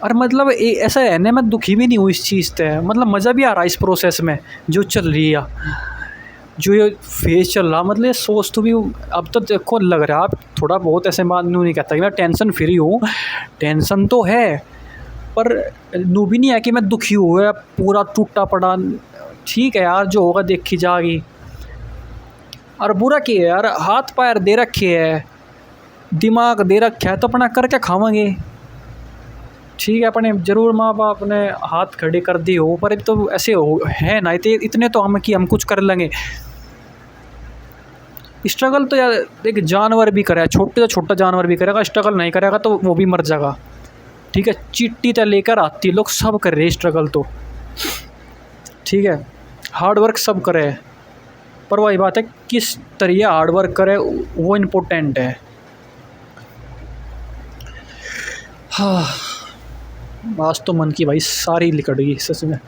और मतलब ऐसा है ना, मैं दुखी भी नहीं हूँ इस चीज़ से, मतलब मज़ा भी आ रहा है इस प्रोसेस में जो चल रही है, जो ये फेज चल रहा। मतलब सोच तो भी अब तो देखो लग रहा है, अब थोड़ा बहुत ऐसे बात नहीं कहता कि मैं टेंशन फ्री हूँ, टेंशन तो है, पर नू भी नहीं है कि मैं दुखी हुआ पूरा टूटा पड़ा। ठीक है यार, जो होगा देखी जाएगी। और बुरा क्या है यार, हाथ पैर दे रखे है, दिमाग दे रखा है, तो अपना करके खावांगे। ठीक है, अपने ज़रूर माँ बाप ने हाथ खड़े कर दिए हो, पर तो ऐसे हो है ना, इतने तो हम कि हम कुछ कर लेंगे। स्ट्रगल तो यार एक जानवर भी करे, छोटे से छोटा जानवर भी करेगा, स्ट्रगल नहीं करेगा तो वो भी मर जाएगा। ठीक है, चिट्टी तो लेकर आती है, लोग सब कर रहे स्ट्रगल तो। ठीक है, हार्ड वर्क सब करे, पर वही बात है किस तरीके हार्ड वर्क करे वो इम्पोर्टेंट है। हाँ, आज तो मन की भाई सारी लिकट गई सच में,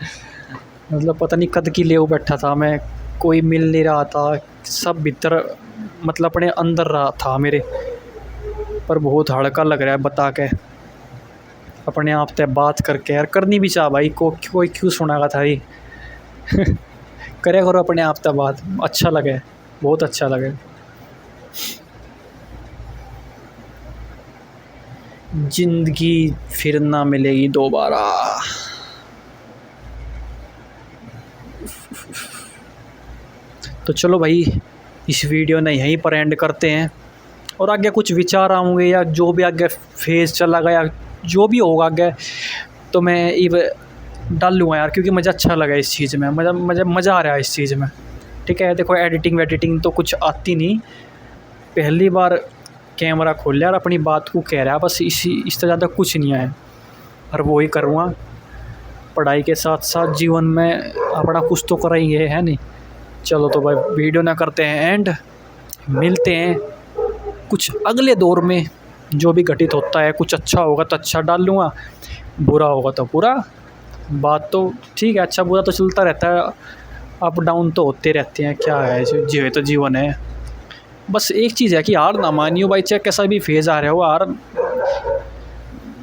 मतलब पता नहीं कद की ले बैठा था मैं, कोई मिल नहीं रहा था, सब भीतर मतलब अपने अंदर रहा था मेरे, पर बहुत हड़का लग रहा है बता के, अपने आप से बात करके यार। करनी भी चाह भाई, कोई क्यों सुनागा था ही करे करो अपने आप से बात, अच्छा लगे, बहुत अच्छा लगे। ज़िंदगी फिर ना मिलेगी दोबारा। तो चलो भाई, इस वीडियो ने यहीं पर एंड करते हैं, और आगे कुछ विचार आऊँगे या जो भी आगे फेज़ चला गया, जो भी होगा आगे, तो मैं ये डाल लूँगा यार, क्योंकि मुझे अच्छा लगा इस चीज़ में, मज़ा आ रहा है इस चीज़ में। ठीक है, देखो एडिटिंग वेडिटिंग तो कुछ आती नहीं, पहली बार कैमरा खोल लिया और अपनी बात को कह रहा, बस इस तरह ज़्यादा कुछ नहीं है, और वो ही करूँगा। पढ़ाई के साथ साथ जीवन में अपना कुछ तो करेंगे, है नहीं। चलो तो भाई, वीडियो ना करते हैं एंड, मिलते हैं कुछ अगले दौर में। जो भी घटित होता है, कुछ अच्छा होगा तो अच्छा डाल लूँगा, बुरा होगा तो बुरा। बात तो ठीक है, अच्छा बुरा तो चलता रहता है, अप डाउन तो होते रहते हैं, क्या है, जीवे तो जीवन है। बस एक चीज़ है कि हार ना मानियो भाई, चाहे कैसा भी फेज़ आ रहा हो, हार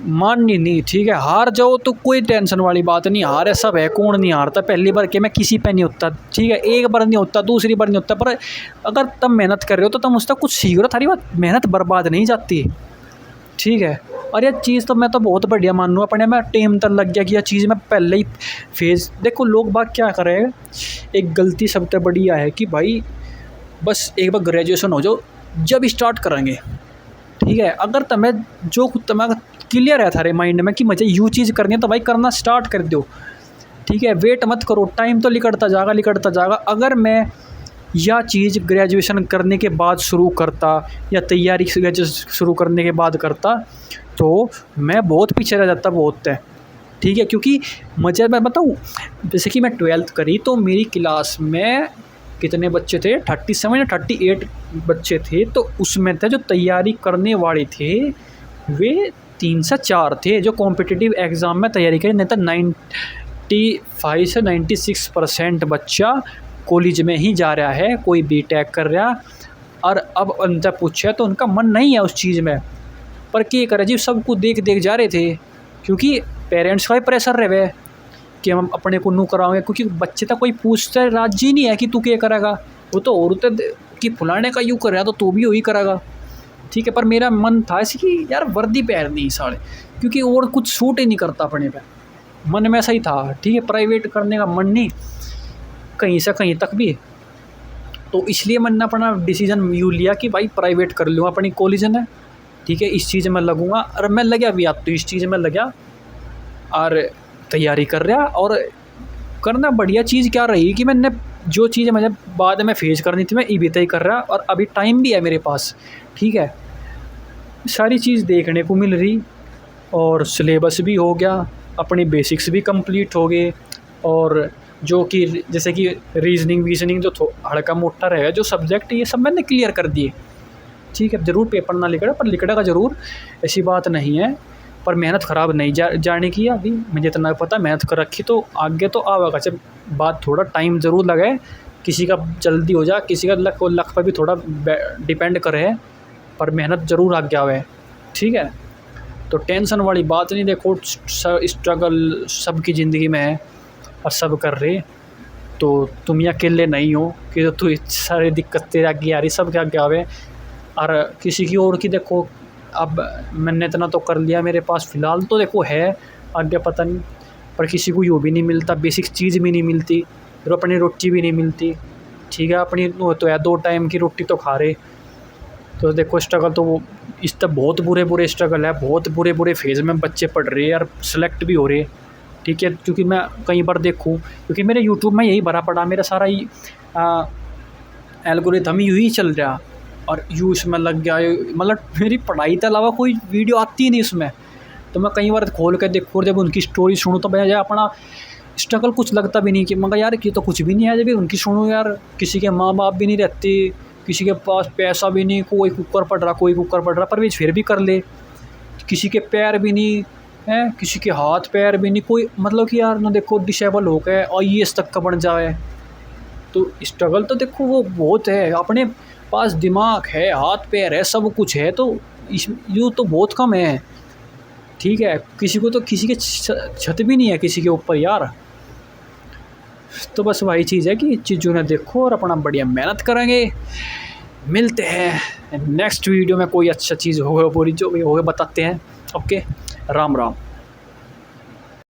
माननी नहीं। ठीक है, हार जाओ तो कोई टेंशन वाली बात नहीं, हार है सब है, कौन नहीं हारता। पहली बार के मैं किसी पे नहीं होता, ठीक है, एक बार नहीं होता, दूसरी बार नहीं होता, पर अगर तुम मेहनत कर रहे हो तो तुम उसका कुछ सीख रहे हो, थारी बात मेहनत बर्बाद नहीं जाती। ठीक है, और यह चीज़ तो मैं तो बहुत बढ़िया मान लूँ अपने में, टेम तक लग गया कि यह चीज़ मैं पहले ही फेज़। देखो लोग बात क्या कर रहे हैं, एक गलती सबसे बढ़िया है कि भाई बस एक बार ग्रेजुएशन हो जाओ जब स्टार्ट करेंगे। ठीक है, अगर तुम्हें जो तुम्हारा क्लियर है थारे माइंड में कि मुझे यूँ चीज़ करनी है, तो भाई करना स्टार्ट कर दो। ठीक है, वेट मत करो, टाइम तो निकलता जाएगा। अगर मैं यह चीज़ ग्रेजुएशन करने के बाद शुरू करता, या तैयारी शुरू करने के बाद करता, तो मैं बहुत पीछे रह जाता, बहुत है। ठीक है, क्योंकि मुझे मैं बताऊँ, जैसे कि मैं 12th करी तो मेरी क्लास में कितने बच्चे थे, 37 या 38 बच्चे थे। तो उसमें थे जो तैयारी करने वाले थे वे 3 से 4 थे जो कॉम्पिटिटिव एग्ज़ाम में तैयारी करें, नहीं तो 95 से 96% बच्चा कॉलेज में ही जा रहा है, कोई बीटेक कर रहा। और अब उनसे पूछा तो उनका मन नहीं है उस चीज़ में, पर क्या करे जी, सबको देख जा रहे थे, क्योंकि पेरेंट्स का ही प्रेशर रहे कि हम अपने को नू कराओगे, क्योंकि बच्चे तक कोई पूछता राजी नहीं है कि तू क्या करेगा। वो तो औरतें कि फुलाने का यूँ कर रहा तो तू भी वही करेगा। ठीक है, पर मेरा मन था ऐसे कि यार वर्दी पहननी साढ़े, क्योंकि और कुछ सूट ही नहीं करता अपने पे, मन में ऐसा ही था। ठीक है, प्राइवेट करने का मन नहीं कहीं से कहीं तक भी, तो इसलिए मैंने अपना डिसीजन यूँ लिया कि भाई प्राइवेट कर लूँगा अपनी कॉलेज में। ठीक है, इस चीज़ में लगूँगा, और मैं लगा भी, आप तो इस चीज़ में लगा और तैयारी कर रहा। और करना बढ़िया चीज़ क्या रही कि मैंने जो चीज़ मुझे बाद में फेस करनी थी मैं ये तय कर रहा, और अभी टाइम भी है मेरे पास। ठीक है, सारी चीज़ देखने को मिल रही, और सिलेबस भी हो गया, अपनी बेसिक्स भी कंप्लीट हो गए, और जो कि जैसे कि रीजनिंग जो हल्का मोटा रहेगा जो सब्जेक्ट, ये सब मैंने क्लियर कर दिए। ठीक है, ज़रूर पेपर ना लिखा, पर लिखा ज़रूर, ऐसी बात नहीं है। पर मेहनत ख़राब नहीं जाने की, अभी मुझे इतना पता, मेहनत कर रखी तो आगे तो आवेगा। जब बात थोड़ा टाइम ज़रूर लगे, किसी का जल्दी हो जा, किसी का लक पर भी थोड़ा डिपेंड करे, पर मेहनत ज़रूर आगे आवे। ठीक है, तो टेंशन वाली बात नहीं। देखो स्ट्रगल सबकी ज़िंदगी में है और सब कर रहे, तो तुम अकेले नहीं हो कि तो सारी दिक्कत तेरे आगे आ रही, सब के आगे आवे। और किसी की और की देखो, अब मैंने इतना तो कर लिया, मेरे पास फ़िलहाल तो देखो है, आगे पता नहीं, पर किसी को यूँ भी नहीं मिलता, बेसिक चीज़ भी नहीं मिलती, फिर अपनी रोटी भी नहीं मिलती। ठीक है, अपनी तो है 2 टाइम की रोटी तो खा रहे। तो देखो स्ट्रगल तो वो इस तक बहुत बुरे स्ट्रगल है, बहुत बुरे फेज़ में बच्चे पढ़ रहे हैं और सेलेक्ट भी हो रहे। ठीक है, क्योंकि मैं कई बार देखूँ, क्योंकि मेरे यूट्यूब में यही भरा पड़ा, मेरा सारा ही एल्गोरिथम यूँ ही चल रहा, और यूँ इसमें लग गया। मतलब मेरी पढ़ाई के अलावा कोई वीडियो आती ही नहीं उसमें, तो मैं कई बार खोल कर देखूँ, जब उनकी स्टोरी सुनूँ तो मैं अपना स्ट्रगल कुछ लगता भी नहीं कि मगर यार ये तो कुछ भी नहीं है। जब उनकी सुनूँ यार, किसी के माँ बाप भी नहीं रहते, किसी के पास पैसा भी नहीं, कोई कुकर पढ़ रहा, पर वे फिर भी कर ले, किसी के पैर भी नहीं है, किसी के हाथ पैर भी नहीं, कोई मतलब कि यार ना देखो डिसेबल हो गए IAS तक का बन जाए। तो स्ट्रगल तो देखो वो बहुत है, अपने पास दिमाग है, हाथ पैर है, सब कुछ है, तो इस यूँ तो बहुत कम है। ठीक है, किसी को तो किसी के छत भी नहीं है किसी के ऊपर यार। तो बस वही चीज़ है कि चीज़ों ने देखो और अपना बढ़िया मेहनत करेंगे, मिलते हैं नेक्स्ट वीडियो में, कोई अच्छा चीज़ होगा पूरी जो भी होगा बताते हैं। ओके, राम राम।